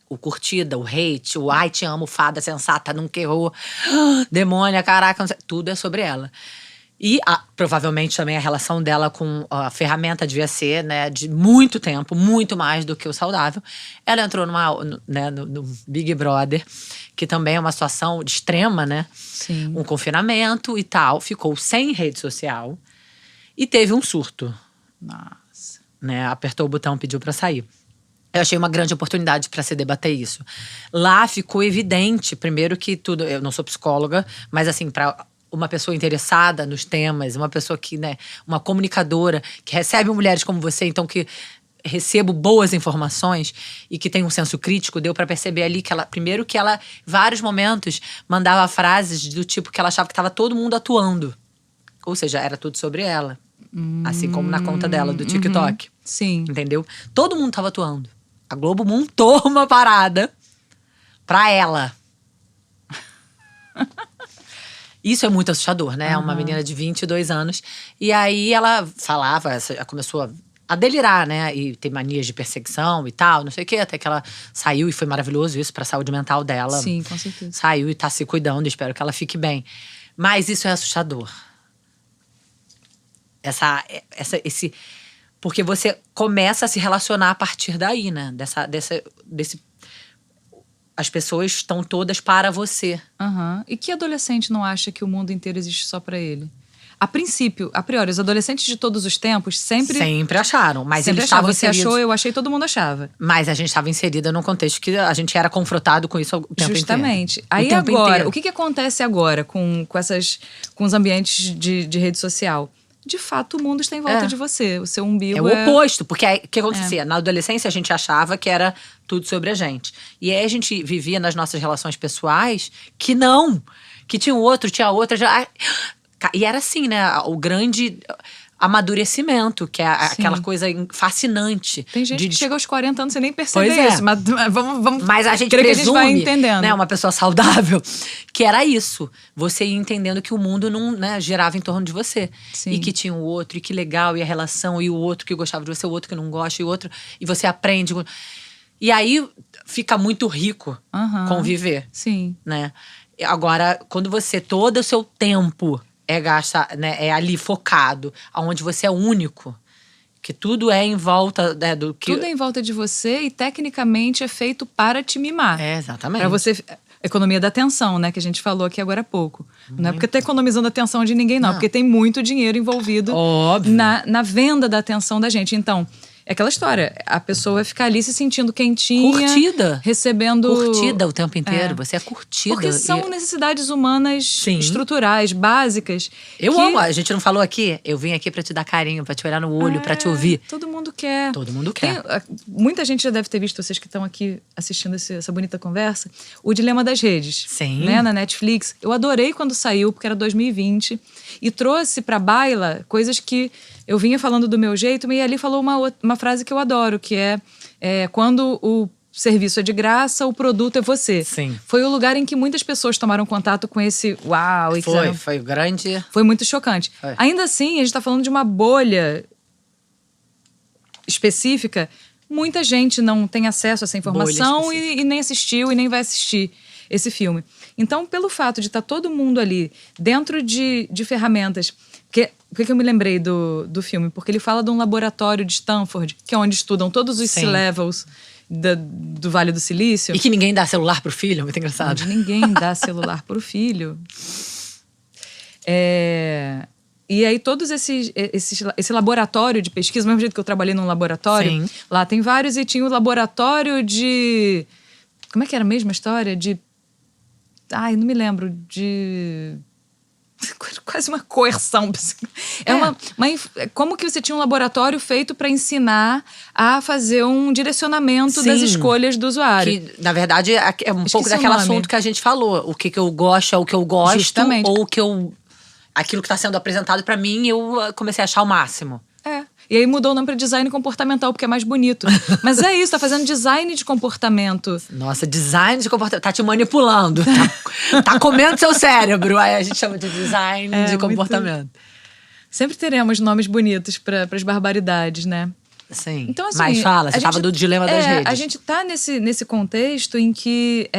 O curtida, o hate, o ai, te amo, fada sensata, nunca errou, demônia, caraca, não sei, tudo é sobre ela. E provavelmente também a relação dela com a ferramenta devia ser, né, de muito tempo, muito mais do que o saudável. Ela entrou no Big Brother, que também é uma situação extrema, né? Sim. Um confinamento e tal, ficou sem rede social e teve um surto. Nossa. Né? Apertou o botão, pediu pra sair. Eu achei uma grande oportunidade para se debater isso. Lá ficou evidente, primeiro que tudo… Eu não sou psicóloga, mas assim, para uma pessoa interessada nos temas, uma pessoa que, né… Uma comunicadora que recebe mulheres como você, então que recebo boas informações e que tem um senso crítico, deu para perceber ali que ela… Primeiro que ela, em vários momentos, mandava frases do tipo que ela achava que estava todo mundo atuando. Ou seja, era tudo sobre ela. Assim como na conta dela, do TikTok. Sim. Entendeu? Todo mundo tava atuando. A Globo montou uma parada pra ela. Isso é muito assustador, né? Uma menina de 22 anos. E aí ela falava, ela começou a delirar, né? E ter manias de perseguição e tal, não sei o quê. Até que ela saiu e foi maravilhoso isso pra saúde mental dela. Sim, com certeza. Saiu e tá se cuidando, espero que ela fique bem. Mas isso é assustador. Porque você começa a se relacionar a partir daí, né? As pessoas estão todas para você. E que adolescente não acha que o mundo inteiro existe só pra ele? A priori, os adolescentes de todos os tempos sempre acharam, mas sempre eles estavam Você inseridos. achou, eu achei, todo mundo achava. Mas a gente estava inserida num contexto que a gente era confrontado com isso o tempo Justamente. inteiro. Aí o tempo agora, inteiro. o que acontece agora com os ambientes de rede social? De fato, o mundo está em volta de você. O seu umbigo é o oposto, porque o que acontecia? Na adolescência a gente achava que era tudo sobre a gente. E aí a gente vivia nas nossas relações pessoais que não. Que tinha outra. E era assim, né? O grande amadurecimento, que é aquela coisa fascinante. Tem gente que chega aos 40 anos sem nem perceber isso. Mas a gente presume, que a gente vai entendendo. Né, uma pessoa saudável, que era isso. Você ia entendendo que o mundo não, né, girava em torno de você. Sim. E que tinha o outro, e que legal, e a relação, e o outro que gostava de você, o outro que não gosta, e o outro… E você aprende. E aí fica muito rico conviver. Sim. Né? Agora, quando você… Todo o seu tempo… né, é ali focado, onde você é único. Que tudo é em volta, né, do que... Tudo é em volta de você e tecnicamente é feito para te mimar. Exatamente. Para você... Economia da atenção, né? Que a gente falou aqui agora há pouco. Não é porque tá economizando a atenção de ninguém, não. Porque tem muito dinheiro envolvido na venda da atenção da gente. Então, é aquela história. A pessoa vai ficar ali se sentindo quentinha. Curtida. Recebendo... Curtida o tempo inteiro. Você é curtida. Porque são necessidades humanas estruturais, básicas. Eu amo. A gente não falou aqui? Eu vim aqui pra te dar carinho, pra te olhar no olho, pra te ouvir. Todo mundo quer. Todo mundo quer. Muita gente já deve ter visto, vocês que estão aqui assistindo essa bonita conversa, O Dilema das Redes. Sim. Né, na Netflix. Eu adorei quando saiu, porque era 2020. E trouxe pra baila coisas que eu vinha falando do meu jeito, e ali falou uma frase que eu adoro, que é quando o serviço é de graça, o produto é você. Sim. Foi o lugar em que muitas pessoas tomaram contato com esse uau. Foi grande. Foi muito chocante. Foi. Ainda assim, a gente tá falando de uma bolha específica. Muita gente não tem acesso a essa informação e nem assistiu e nem vai assistir esse filme. Então, pelo fato de estar todo mundo ali dentro de ferramentas... Por que eu me lembrei do filme? Porque ele fala de um laboratório de Stanford, que é onde estudam todos os C-levels do Vale do Silício. E que ninguém dá celular pro filho, muito engraçado. Onde ninguém dá celular pro filho. E aí todos esse laboratório de pesquisa, do mesmo jeito que eu trabalhei num laboratório, lá tem vários, e tinha o laboratório de... Como é que era a mesma história? Ai, não me lembro. Quase uma coerção. Como que você tinha um laboratório feito para ensinar a fazer um direcionamento das escolhas do usuário. Que, na verdade, é um pouco daquele assunto que a gente falou. O que eu gosto é o que eu gosto. Justamente. Ou o que eu... Aquilo que está sendo apresentado para mim, eu comecei a achar o máximo. E aí mudou o nome para design comportamental, porque é mais bonito. Mas é isso, tá fazendo design de comportamento. Nossa, design de comportamento. Tá te manipulando. Tá comendo seu cérebro. Aí a gente chama de design de comportamento. Sempre teremos nomes bonitos para as barbaridades, né? Sim. Então, assim, mas fala, você tava do dilema das redes. A gente tá nesse contexto em que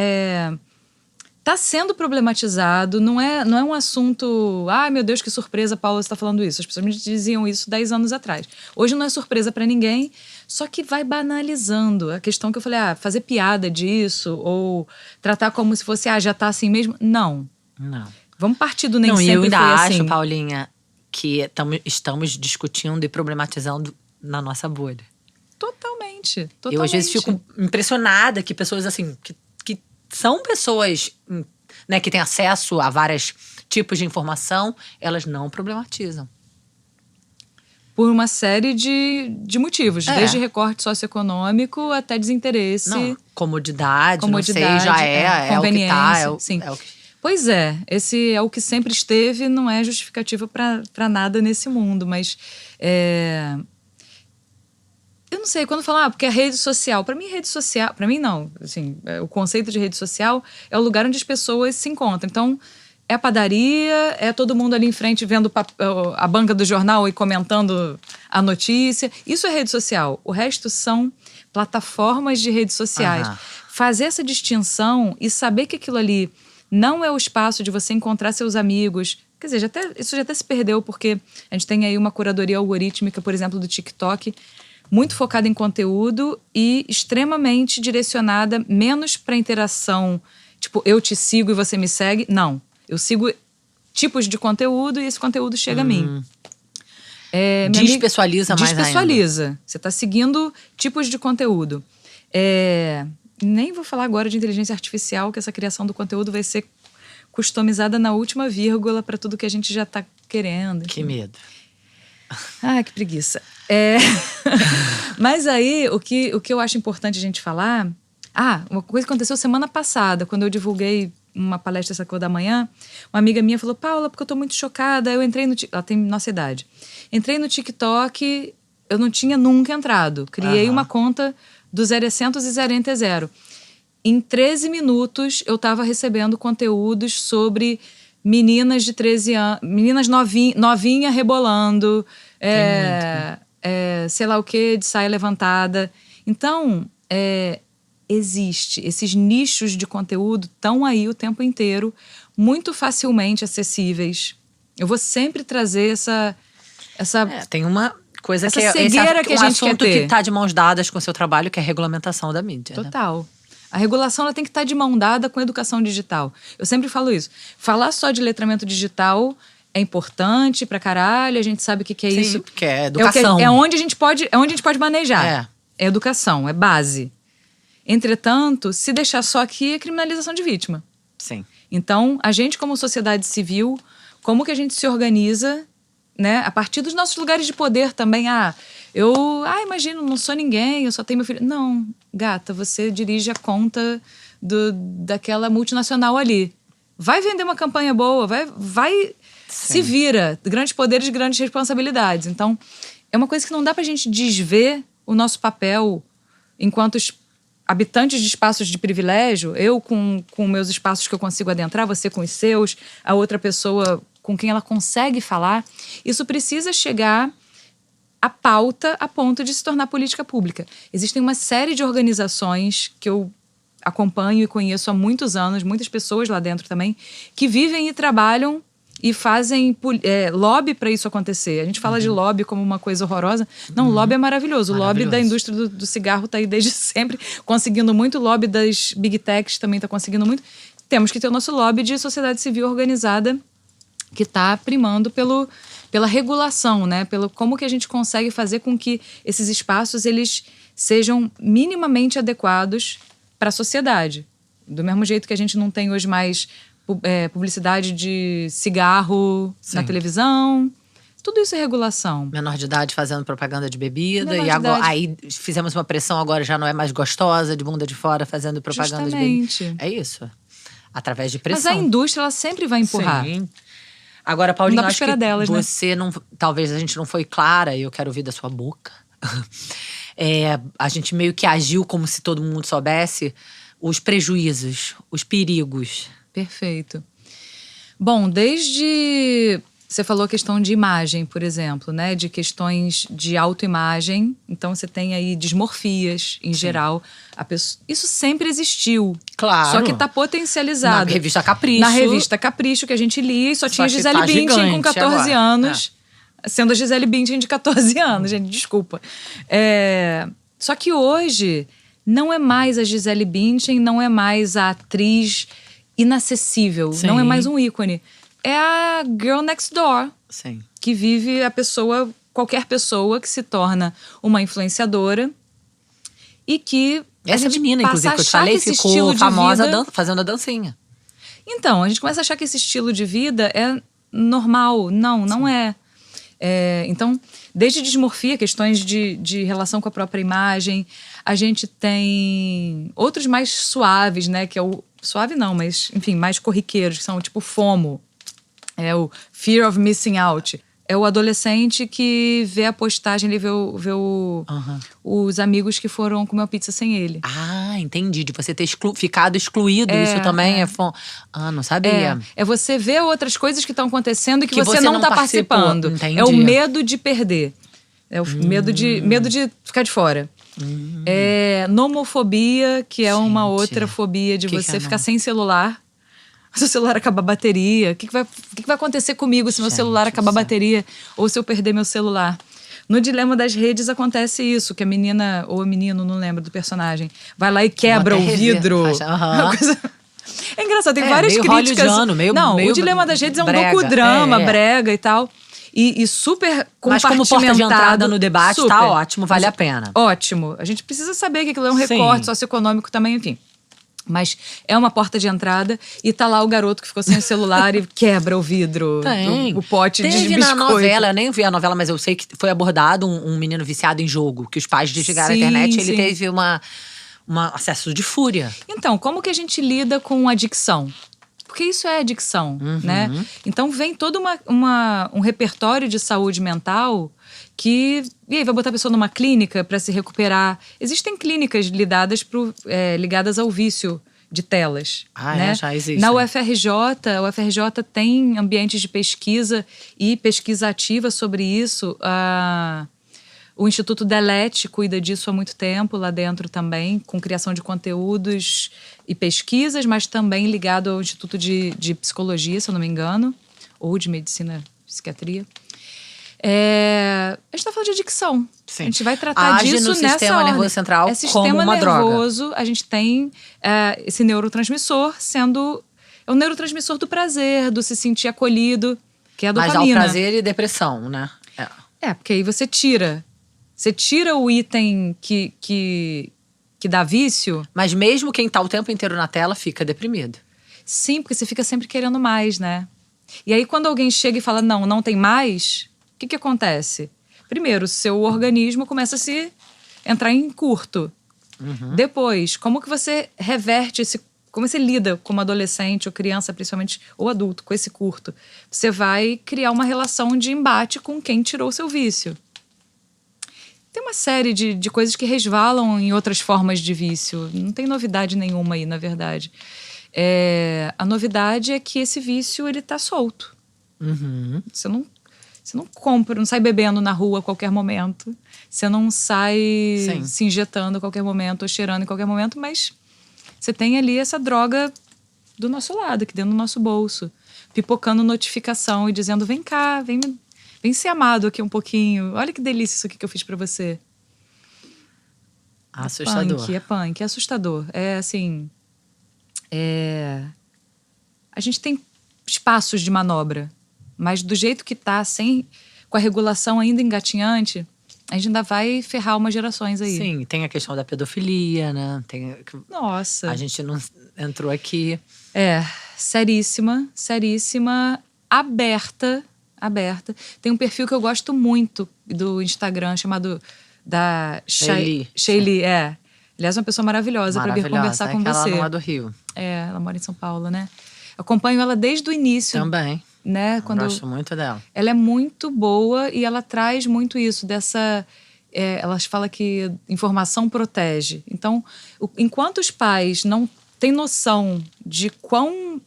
tá sendo problematizado, não é um assunto... Ai, meu Deus, que surpresa, Paula, você tá falando isso. As pessoas me diziam isso 10 anos atrás. Hoje não é surpresa para ninguém, só que vai banalizando. A questão que eu falei, fazer piada disso, ou tratar como se fosse, já tá assim mesmo. Não. Vamos partir do nem sempre foi assim. Eu ainda acho, Paulinha, que estamos discutindo e problematizando na nossa bolha. Totalmente. Eu às vezes fico impressionada que pessoas assim... que são pessoas, né, que têm acesso a vários tipos de informação, elas não problematizam. Por uma série de motivos, desde recorte socioeconômico até desinteresse. Não, comodidade, não sei, já é o que tá. Sim. Pois é, esse é o que sempre esteve, não é justificativa para nada nesse mundo, mas... Eu não sei, quando falar, porque a rede social... Para mim, rede social... Para mim, não. Assim, o conceito de rede social é o lugar onde as pessoas se encontram. Então, é a padaria, é todo mundo ali em frente vendo a banca do jornal e comentando a notícia. Isso é rede social. O resto são plataformas de redes sociais. Fazer essa distinção e saber que aquilo ali não é o espaço de você encontrar seus amigos... Quer dizer, isso já até se perdeu, porque a gente tem aí uma curadoria algorítmica, por exemplo, do TikTok... muito focada em conteúdo e extremamente direcionada menos para interação, tipo, eu te sigo e você me segue. Não, eu sigo tipos de conteúdo e esse conteúdo chega a mim. Despessoaliza mais ainda. Despessoaliza. Você está seguindo tipos de conteúdo. Nem vou falar agora de inteligência artificial, que essa criação do conteúdo vai ser customizada na última vírgula para tudo que a gente já está querendo. Que medo. Que preguiça. Mas aí, o que eu acho importante a gente falar... uma coisa que aconteceu semana passada, quando eu divulguei uma palestra essa cor da manhã, uma amiga minha falou, Paula, porque eu tô muito chocada, eu entrei no... Ela tem nossa idade. Entrei no TikTok, eu não tinha nunca entrado. Criei uma conta do 0% e 0. Em 13 minutos, eu tava recebendo conteúdos sobre... meninas de 13 anos, meninas novinha rebolando, sei lá o que, de saia levantada. Então, existe. Esses nichos de conteúdo estão aí o tempo inteiro, muito facilmente acessíveis. Eu vou sempre trazer essa... Tem uma Coisa Essa que cegueira que a gente quer assunto ter. que tá de mãos dadas com o seu trabalho, que é a regulamentação da mídia. Né? Total. A regulação ela tem que estar de mão dada com a educação digital. Eu sempre falo isso. Falar só de letramento digital é importante pra caralho, a gente sabe o que é Sim, isso. porque é educação. É onde a gente pode manejar. É. É educação, é base. Entretanto, se deixar só aqui é criminalização de vítima. Sim. Então, a gente como sociedade civil, como que a gente se organiza, né? A partir dos nossos lugares de poder também. Imagino, não sou ninguém, eu só tenho meu filho. Não, gata, você dirige a conta daquela multinacional ali. Vai vender uma campanha boa, vai se vira. Grandes poderes, grandes responsabilidades. Então, é uma coisa que não dá pra gente desver o nosso papel enquanto habitantes de espaços de privilégio, eu com meus espaços que eu consigo adentrar, você com os seus, a outra pessoa com quem ela consegue falar. Isso precisa chegar à pauta a ponto de se tornar política pública. Existem uma série de organizações que eu acompanho e conheço há muitos anos, muitas pessoas lá dentro também, que vivem e trabalham e fazem lobby para isso acontecer. A gente fala de lobby como uma coisa horrorosa. Não, o lobby é maravilhoso. O lobby da indústria do cigarro está aí desde sempre, conseguindo muito. O lobby das big techs também está conseguindo muito. Temos que ter o nosso lobby de sociedade civil organizada que está primando pela regulação, né? Pelo como que a gente consegue fazer com que esses espaços eles sejam minimamente adequados para a sociedade. Do mesmo jeito que a gente não tem hoje mais publicidade de cigarro na televisão. Tudo isso é regulação. Menor de idade fazendo propaganda de bebida. Menor E de agora, idade. aí fizemos uma pressão, agora já não é mais gostosa, de bunda de fora, fazendo propaganda de bebida. Justamente. É isso. Através de Mas pressão. a indústria, ela sempre vai empurrar. Sim. Agora, Paulinho, Não dá pra acho que esperar delas, né? você não… Talvez a gente não foi clara, e eu quero ouvir da sua boca. A gente meio que agiu como se todo mundo soubesse os prejuízos, os perigos. Perfeito. Bom, desde… Você falou a questão de imagem, por exemplo, né? De questões de autoimagem. Então, você tem aí dismorfias, em geral. Isso sempre existiu. Claro. Só que tá potencializado. Na revista Capricho. Na revista Capricho, que a gente lia e só tinha que Gisele tá Bündchen com gigante 14 agora. anos. Sendo a Gisele Bündchen de 14 anos, gente, desculpa. Só que hoje, não é mais a Gisele Bündchen, não é mais a atriz inacessível. Sim. Não é mais um ícone. É a girl next door. Sim. Que vive qualquer pessoa que se torna uma influenciadora e que Essa menina, inclusive, que eu te falei, ficou famosa fazendo a dancinha. Então, a gente começa a achar que esse estilo de vida é normal. Não é. Então, desde dismorfia, questões de relação com a própria imagem, a gente tem outros mais suaves, né? Que é o… Suave não, mas, enfim, mais corriqueiros, que são tipo FOMO. É o Fear of Missing Out. É o adolescente que vê a postagem, ele vê os amigos que foram comer uma pizza sem ele. Ah, entendi. De você ter ficado excluído. Isso também é… não sabia. É você ver outras coisas que estão acontecendo e que você não está participou. participando. Entendi. É o medo de perder. É o medo de ficar de fora. Nomofobia, que é uma outra fobia de você ficar sem celular. Se o celular acabar a bateria, o que vai acontecer comigo se meu celular acabar a bateria ou se eu perder meu celular? No Dilema das Redes acontece isso, que a menina, ou o menino, não lembro do personagem, vai lá e quebra o vidro. É engraçado, tem várias meio críticas. meio o Dilema das Redes é um brega, docudrama, brega e tal. E super Mas compartimentado. como porta de entrada no debate, super. tá ótimo, vale a pena. Ótimo. A gente precisa saber que aquilo é um recorte socioeconômico também, enfim. Mas é uma porta de entrada e tá lá o garoto que ficou sem o celular e quebra o vidro, o pote de biscoito. Na novela, eu nem vi a novela, mas eu sei que foi abordado um menino viciado em jogo, que os pais desligaram a internet e ele teve um acesso de fúria. Então, como que a gente lida com adicção? Porque isso é adicção, né? Então vem todo um repertório de saúde mental que… E aí, vai botar a pessoa numa clínica para se recuperar. Existem clínicas ligadas ao vício de telas. Né? Já existe. Na UFRJ, o UFRJ tem ambientes de pesquisa e pesquisa ativa sobre isso. O Instituto Delete cuida disso há muito tempo lá dentro também, com criação de conteúdos e pesquisas, mas também ligado ao Instituto de Psicologia, se eu não me engano, ou de Medicina e Psiquiatria. A gente tá falando de adicção. Sim. A gente vai tratar Age disso no nessa sistema ordem. nervoso central É sistema como uma nervoso, droga. a gente tem esse neurotransmissor sendo... É o neurotransmissor do prazer, do se sentir acolhido, que é a Mas dopamina. ao prazer e depressão, né? Porque aí você tira o item que dá vício. Mas mesmo quem tá o tempo inteiro na tela fica deprimido. Sim, porque você fica sempre querendo mais, né? E aí quando alguém chega e fala, não tem mais, o que acontece? Primeiro, o seu organismo começa a se entrar em curto. Depois, como que você reverte como você lida como adolescente ou criança, principalmente, ou adulto, com esse curto? Você vai criar uma relação de embate com quem tirou o seu vício. Tem uma série de coisas que resvalam em outras formas de vício. Não tem novidade nenhuma aí, na verdade. A novidade é que esse vício, ele tá solto. Você não compra, não sai bebendo na rua a qualquer momento. Você não sai se injetando a qualquer momento ou cheirando em qualquer momento, mas você tem ali essa droga do nosso lado, aqui dentro do nosso bolso, pipocando notificação e dizendo, vem cá, vem ser amado aqui um pouquinho. Olha que delícia isso aqui que eu fiz pra você. Assustador. É punk, é assustador. A gente tem espaços de manobra, mas do jeito que tá, com a regulação ainda engatinhante, a gente ainda vai ferrar umas gerações aí. Sim, tem a questão da pedofilia, né? Nossa. A gente não entrou aqui. Seríssima, aberta. Tem um perfil que eu gosto muito do Instagram, chamado da Shaylee. Aliás, uma pessoa maravilhosa para vir conversar com você. Ela não é do Rio. Ela mora em São Paulo, né? Acompanho ela desde o início. Também. Né? Eu gosto muito dela. Ela é muito boa e ela traz muito isso, ela fala que informação protege. Então, enquanto os pais não têm noção de quão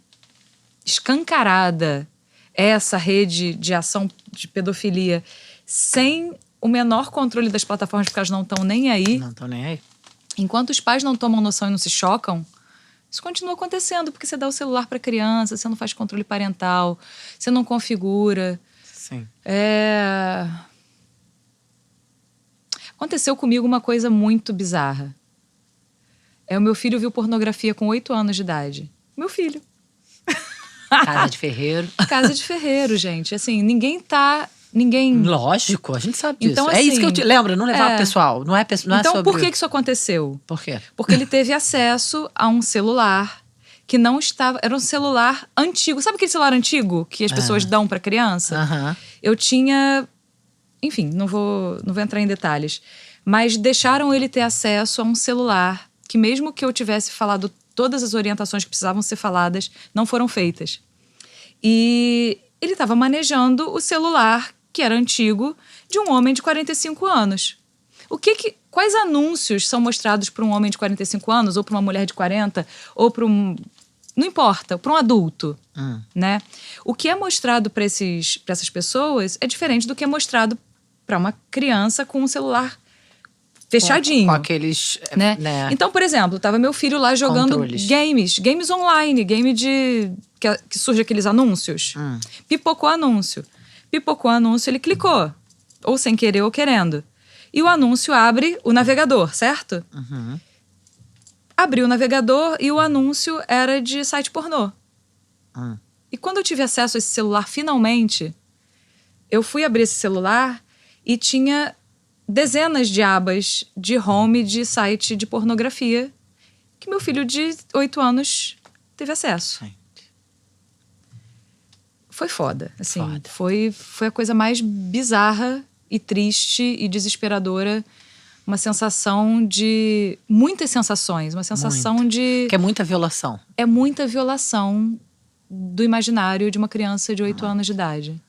escancarada é essa rede de ação de pedofilia, sem o menor controle das plataformas, porque elas não estão nem aí. Não estão nem aí. Enquanto os pais não tomam noção e não se chocam, isso continua acontecendo, porque você dá o celular para a criança, você não faz controle parental, você não configura. Sim. Aconteceu comigo uma coisa muito bizarra. O meu filho viu pornografia com 8 anos de idade. Meu filho. Casa de ferreiro. Casa de ferreiro, gente. Assim, ninguém... Lógico, a gente sabe disso. Então, é isso que eu te lembro, não levar pro pessoal. Não é então, sobre... por que isso aconteceu? Por quê? Porque ele teve acesso a um celular que não estava... Era um celular antigo. Sabe aquele celular antigo que as pessoas dão pra criança? Eu tinha... Enfim, não vou entrar em detalhes. Mas deixaram ele ter acesso a um celular que, mesmo que eu tivesse falado todas as orientações que precisavam ser faladas, não foram feitas. E ele estava manejando o celular, que era antigo, de um homem de 45 anos. Quais anúncios são mostrados para um homem de 45 anos, ou para uma mulher de 40, ou para um... Não importa, para um adulto, né? O que é mostrado para essas pessoas é diferente do que é mostrado para uma criança com um celular fechadinho. Com aqueles... Né? Então, por exemplo, estava meu filho lá jogando games online, que surge aqueles anúncios. Pipocou anúncio, ele clicou, ou sem querer ou querendo. E o anúncio abre o navegador, certo? Abriu o navegador e o anúncio era de site pornô. E quando eu tive acesso a esse celular, finalmente, eu fui abrir esse celular e tinha dezenas de abas de home de site de pornografia que meu filho de 8 anos teve acesso. Foi foda, assim. Foi a coisa mais bizarra e triste e desesperadora. Uma sensação de... Muitas sensações. Uma sensação de... Que é muita violação. É muita violação do imaginário de uma criança de 8 anos de idade.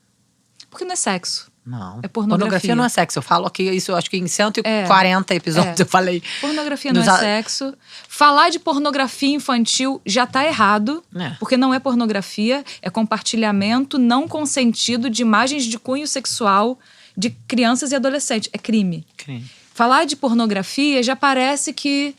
Porque não é sexo. Não. É pornografia. Pornografia não é sexo. Eu falo aqui, isso eu acho que em 140 episódios eu falei. Pornografia não é sexo. Falar de pornografia infantil já tá errado. Porque não é pornografia. É compartilhamento não consentido de imagens de cunho sexual de crianças e adolescentes. É crime. Falar de pornografia já parece que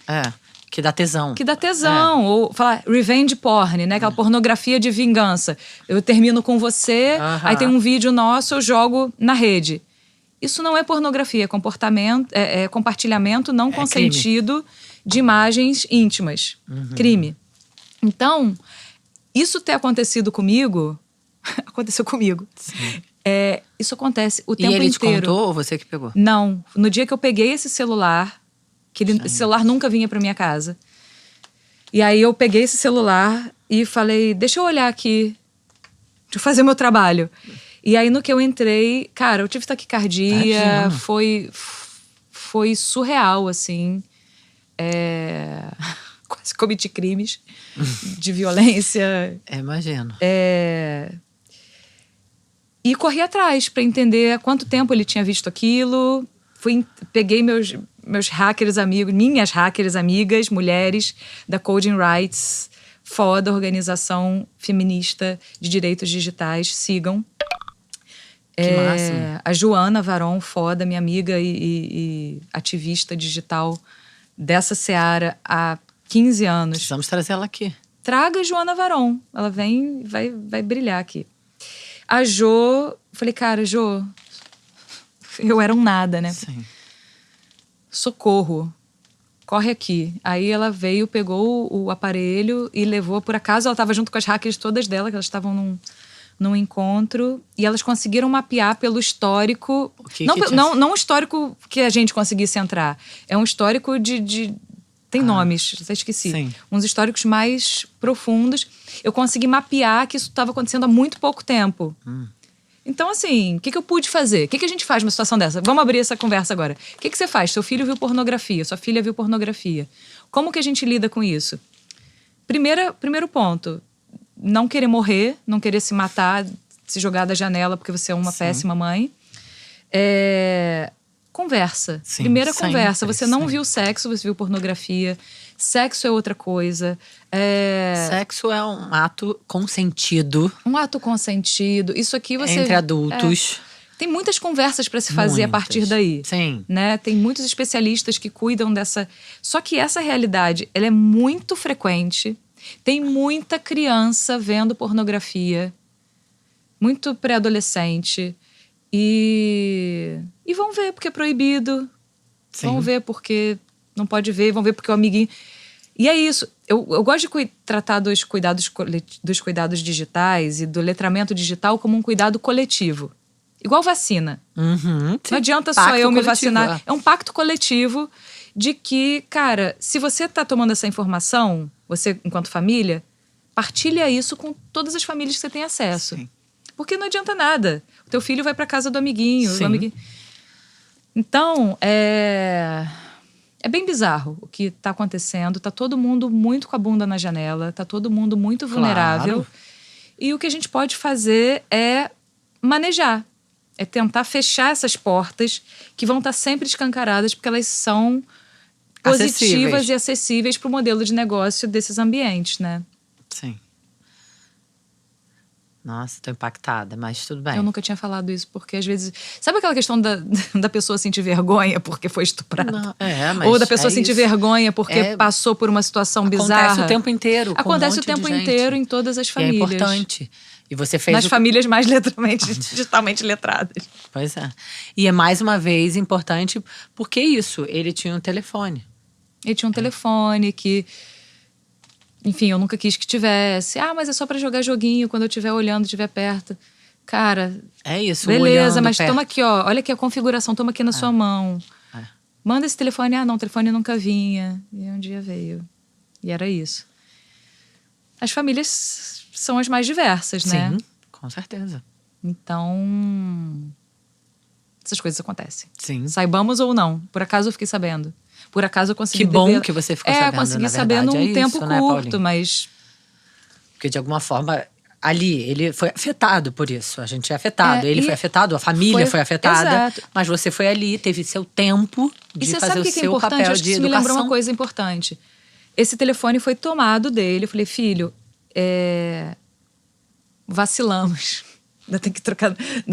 Que dá tesão. Que dá tesão. Ou falar revenge porn, né? Aquela pornografia de vingança. Eu termino com você, aí tem um vídeo nosso, eu jogo na rede. Isso não é pornografia, é compartilhamento não consentido de imagens íntimas. Crime. Então, isso ter acontecido comigo, aconteceu comigo. Isso acontece o tempo inteiro. E ele te contou ou você que pegou? Não. No dia que eu peguei esse celular, esse celular nunca vinha pra minha casa. E aí eu peguei esse celular e falei, deixa eu olhar aqui, deixa eu fazer meu trabalho. E aí no que eu entrei, cara, eu tive taquicardia, foi surreal, assim. Quase cometi crimes de violência. Imagino. E corri atrás pra entender há quanto tempo ele tinha visto aquilo. Peguei meus hackers amigos, minhas hackers amigas, mulheres da Coding Rights, foda, organização feminista de direitos digitais, sigam. Que máximo. A Joana Varon, foda, minha amiga e ativista digital dessa seara há 15 anos. Precisamos trazer ela aqui. Traga a Joana Varon, ela vem, vai brilhar aqui. A Jo, falei, cara, Jo, eu era um nada, né? Sim. Socorro, corre aqui. Aí ela veio, pegou o aparelho e levou. Por acaso ela estava junto com as hackers todas dela, que elas estavam num encontro. E elas conseguiram mapear pelo histórico. Não um histórico que a gente conseguisse entrar. É um histórico de tem nomes, até esqueci. Sim. Uns históricos mais profundos. Eu consegui mapear que isso estava acontecendo há muito pouco tempo. Então, assim, o que eu pude fazer? O que a gente faz numa situação dessa? Vamos abrir essa conversa agora. O que você faz? Seu filho viu pornografia, sua filha viu pornografia. Como que a gente lida com isso? Primeiro ponto, não querer morrer, não querer se matar, se jogar da janela porque você é uma péssima mãe. Conversa. Sim, Primeira sempre, conversa. Você não sempre. viu sexo, você viu pornografia. Sexo é outra coisa. Sexo é um ato consentido. Um ato consentido. Isso aqui você... Entre adultos. Tem muitas conversas para se fazer a partir daí. Sim. Né? Tem muitos especialistas que cuidam dessa... Só que essa realidade, ela é muito frequente. Tem muita criança vendo pornografia. Muito pré-adolescente. E vão ver porque é proibido. Sim. Vão ver porque não pode ver. Vão ver porque o amiguinho... E é isso. Eu gosto de tratar dos cuidados digitais e do letramento digital como um cuidado coletivo. Igual vacina. Não adianta só eu me vacinar. É um pacto coletivo de que, cara, se você tá tomando essa informação, você, enquanto família, partilha isso com todas as famílias que você tem acesso. Sim. Porque não adianta nada. O teu filho vai pra casa do amiguinho. Sim. Então, é bem bizarro o que tá acontecendo. Tá todo mundo muito com a bunda na janela. Tá todo mundo muito vulnerável. Claro. E o que a gente pode fazer é manejar. É tentar fechar essas portas que vão estar sempre escancaradas porque elas são positivas e acessíveis para o modelo de negócio desses ambientes, né? Sim. Nossa, tô impactada, mas tudo bem. Eu nunca tinha falado isso, porque às vezes... Sabe aquela questão da pessoa sentir vergonha porque foi estuprada? Não, mas ou da pessoa sentir vergonha porque passou por uma situação bizarra? Acontece o tempo inteiro. Acontece o tempo inteiro em todas as famílias. E é importante. E você fez nas famílias mais digitalmente letradas. Pois é. E é mais uma vez importante, porque isso, ele tinha um telefone. Ele tinha um telefone que... Enfim, eu nunca quis que tivesse. Mas é só pra jogar joguinho quando eu estiver olhando, estiver perto. Cara... É isso, beleza, mas perto. toma aqui, ó. Olha aqui a configuração, toma aqui na sua mão. Manda esse telefone. Não, o telefone nunca vinha. E um dia veio. E era isso. As famílias são as mais diversas, né? Sim, com certeza. Então... essas coisas acontecem. Sim. Saibamos ou não. Por acaso eu fiquei sabendo. Por acaso eu consegui... Que bom que você ficou sabendo, consegui na saber verdade. num tempo isso, curto, né, Paulinho? mas... Porque de alguma forma, ali, ele foi afetado por isso. A gente é afetado. Ele foi afetado, a família foi afetada. Exato. Mas você foi ali, teve seu tempo de você fazer sabe o que é seu importante? papel Acho que de isso me educação. lembrou uma coisa importante. Esse telefone foi tomado dele. Eu falei, filho, vacilamos. Ainda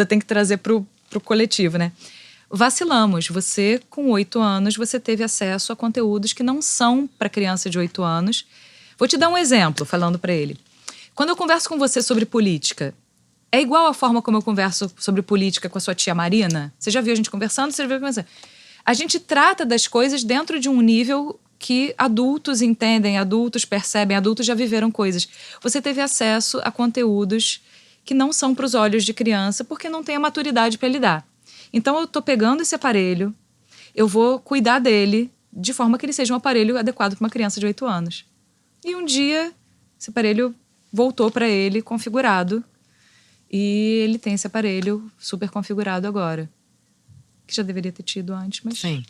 tem que trazer pro coletivo, né? vacilamos. Você, com 8 anos, você teve acesso a conteúdos que não são para criança de 8 anos. Vou te dar um exemplo, falando para ele. Quando eu converso com você sobre política, é igual a forma como eu converso sobre política com a sua tia Marina? Você já viu a gente conversando? Você já viu conversando? A gente trata das coisas dentro de um nível que adultos entendem, adultos percebem, adultos já viveram coisas. Você teve acesso a conteúdos que não são para os olhos de criança porque não tem a maturidade para lidar. Então eu tô pegando esse aparelho, eu vou cuidar dele de forma que ele seja um aparelho adequado para uma criança de 8 anos. E um dia esse aparelho voltou para ele configurado e ele tem esse aparelho super configurado agora. Que já deveria ter tido antes, mas... Sim.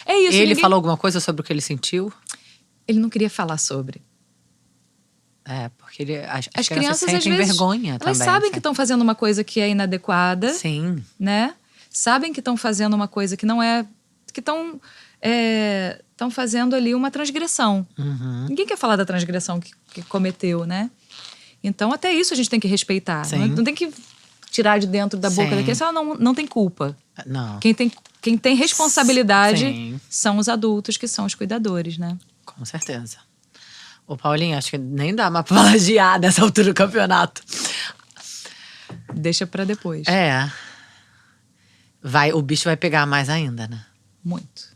É isso. Ele falou alguma coisa sobre o que ele sentiu? Ele não queria falar sobre. Porque as crianças às sentem vezes, vergonha também. elas sabem que estão fazendo uma coisa que é inadequada. Sim. Né? Sabem que estão fazendo uma coisa que não é... Que estão fazendo ali uma transgressão. Uhum. Ninguém quer falar da transgressão que cometeu, né? Então, até isso a gente tem que respeitar. Não tem que tirar de dentro da boca da criança. Ela não tem culpa. Não. Quem tem responsabilidade Sim. são os adultos, que são os cuidadores, né? Com certeza. Ô, Paulinho, acho que nem dá mais pra plagiar nessa altura do campeonato. Deixa pra depois. O bicho vai pegar mais ainda, né? Muito.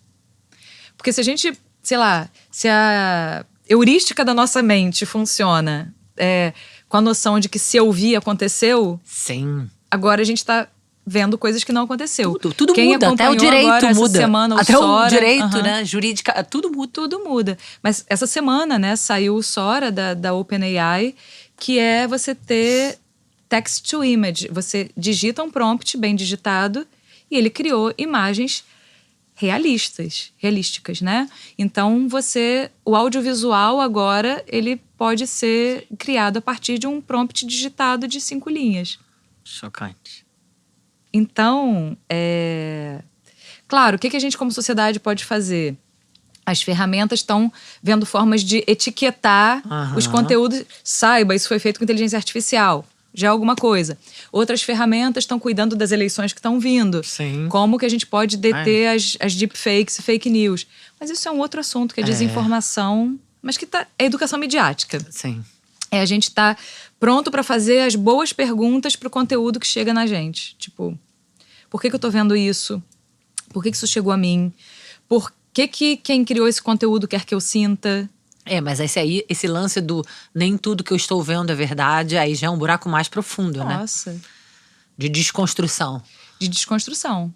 Porque se a gente, sei lá, se a heurística da nossa mente funciona com a noção de que se eu vi, aconteceu. Sim. Agora a gente tá vendo coisas que não aconteceu. Tudo muda, até o direito agora, muda. Essa semana, até Sora, o direito, né, jurídica, tudo muda. Tudo muda. Mas essa semana, né, saiu o Sora da OpenAI, que é você ter text to image. Você digita um prompt bem digitado e ele criou imagens realísticas, né? Então, o audiovisual agora, ele pode ser criado a partir de um prompt digitado de 5 linhas. Chocante. Então, claro, o que a gente como sociedade pode fazer? As ferramentas estão vendo formas de etiquetar os conteúdos. Saiba, isso foi feito com inteligência artificial. Já é alguma coisa. Outras ferramentas estão cuidando das eleições que estão vindo. Sim. Como que a gente pode deter as deepfakes e fake news. Mas isso é um outro assunto, que é desinformação, mas que é educação midiática. Sim. A gente tá pronto para fazer as boas perguntas pro conteúdo que chega na gente. Tipo, por que eu tô vendo isso? Por que isso chegou a mim? Por que quem criou esse conteúdo quer que eu sinta? Mas esse lance do nem tudo que eu estou vendo é verdade, aí já é um buraco mais profundo, né? Nossa. De desconstrução. De desconstrução.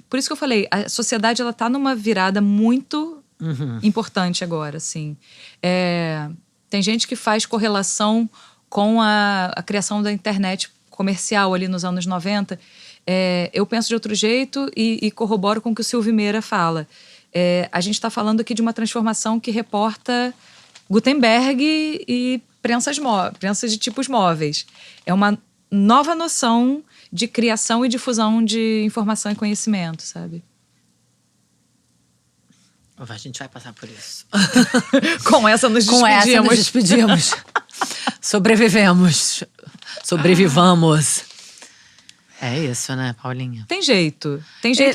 Por isso que eu falei, a sociedade, ela tá numa virada muito importante agora, assim. Tem gente que faz correlação com a criação da internet comercial ali nos anos 90. Eu penso de outro jeito e corroboro com o que o Silvio Meira fala. A gente está falando aqui de uma transformação que reporta Gutenberg e prensas de tipos móveis. É uma nova noção de criação e difusão de informação e conhecimento, sabe? A gente vai passar por isso. Com essa nos despedimos. Sobrevivemos. Sobrevivamos. É isso, né, Paulinha? Tem jeito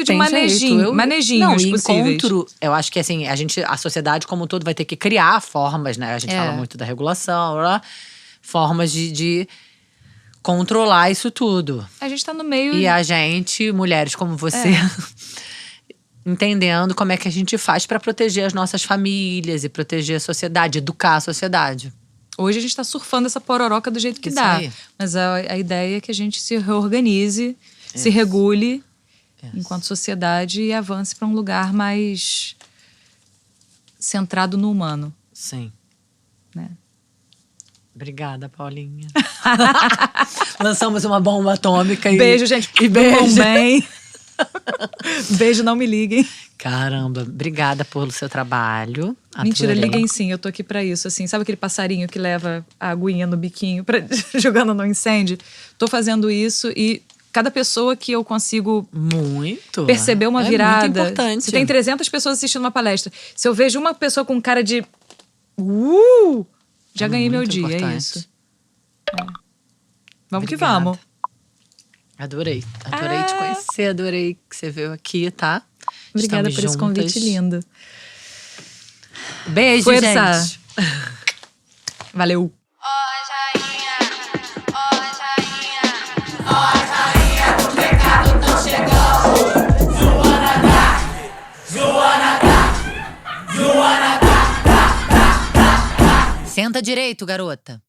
de manejinhos possíveis. Eu acho que assim, a sociedade como um todo vai ter que criar formas, né? A gente fala muito da regulação, formas de controlar isso tudo. A gente tá no meio... E a gente, mulheres como você, entendendo como é que a gente faz para proteger as nossas famílias e proteger a sociedade, educar a sociedade. Hoje a gente tá surfando essa pororoca do jeito que dá. Aí. Mas a ideia é que a gente se reorganize, se regule enquanto sociedade e avance para um lugar mais centrado no humano. Sim. Né? Obrigada, Paulinha. Lançamos uma bomba atômica. Beijo, gente. E beijo. Bem. Beijo, não me liguem. Caramba, obrigada pelo seu trabalho. Mentira, liguem sim, eu tô aqui pra isso, assim. Sabe aquele passarinho que leva a aguinha no biquinho jogando no incêndio? Tô fazendo isso e cada pessoa que eu consigo perceber uma virada. Muito importante. Se tem 300 pessoas assistindo uma palestra, se eu vejo uma pessoa com cara de já ganhei meu dia, importante. É isso. Vamos. Obrigada. Que vamos. Adorei te conhecer, adorei que você veio aqui, tá? Obrigada Estamos por esse juntas. convite lindo. Beijo, Força. gente. Valeu. Senta direito, garota.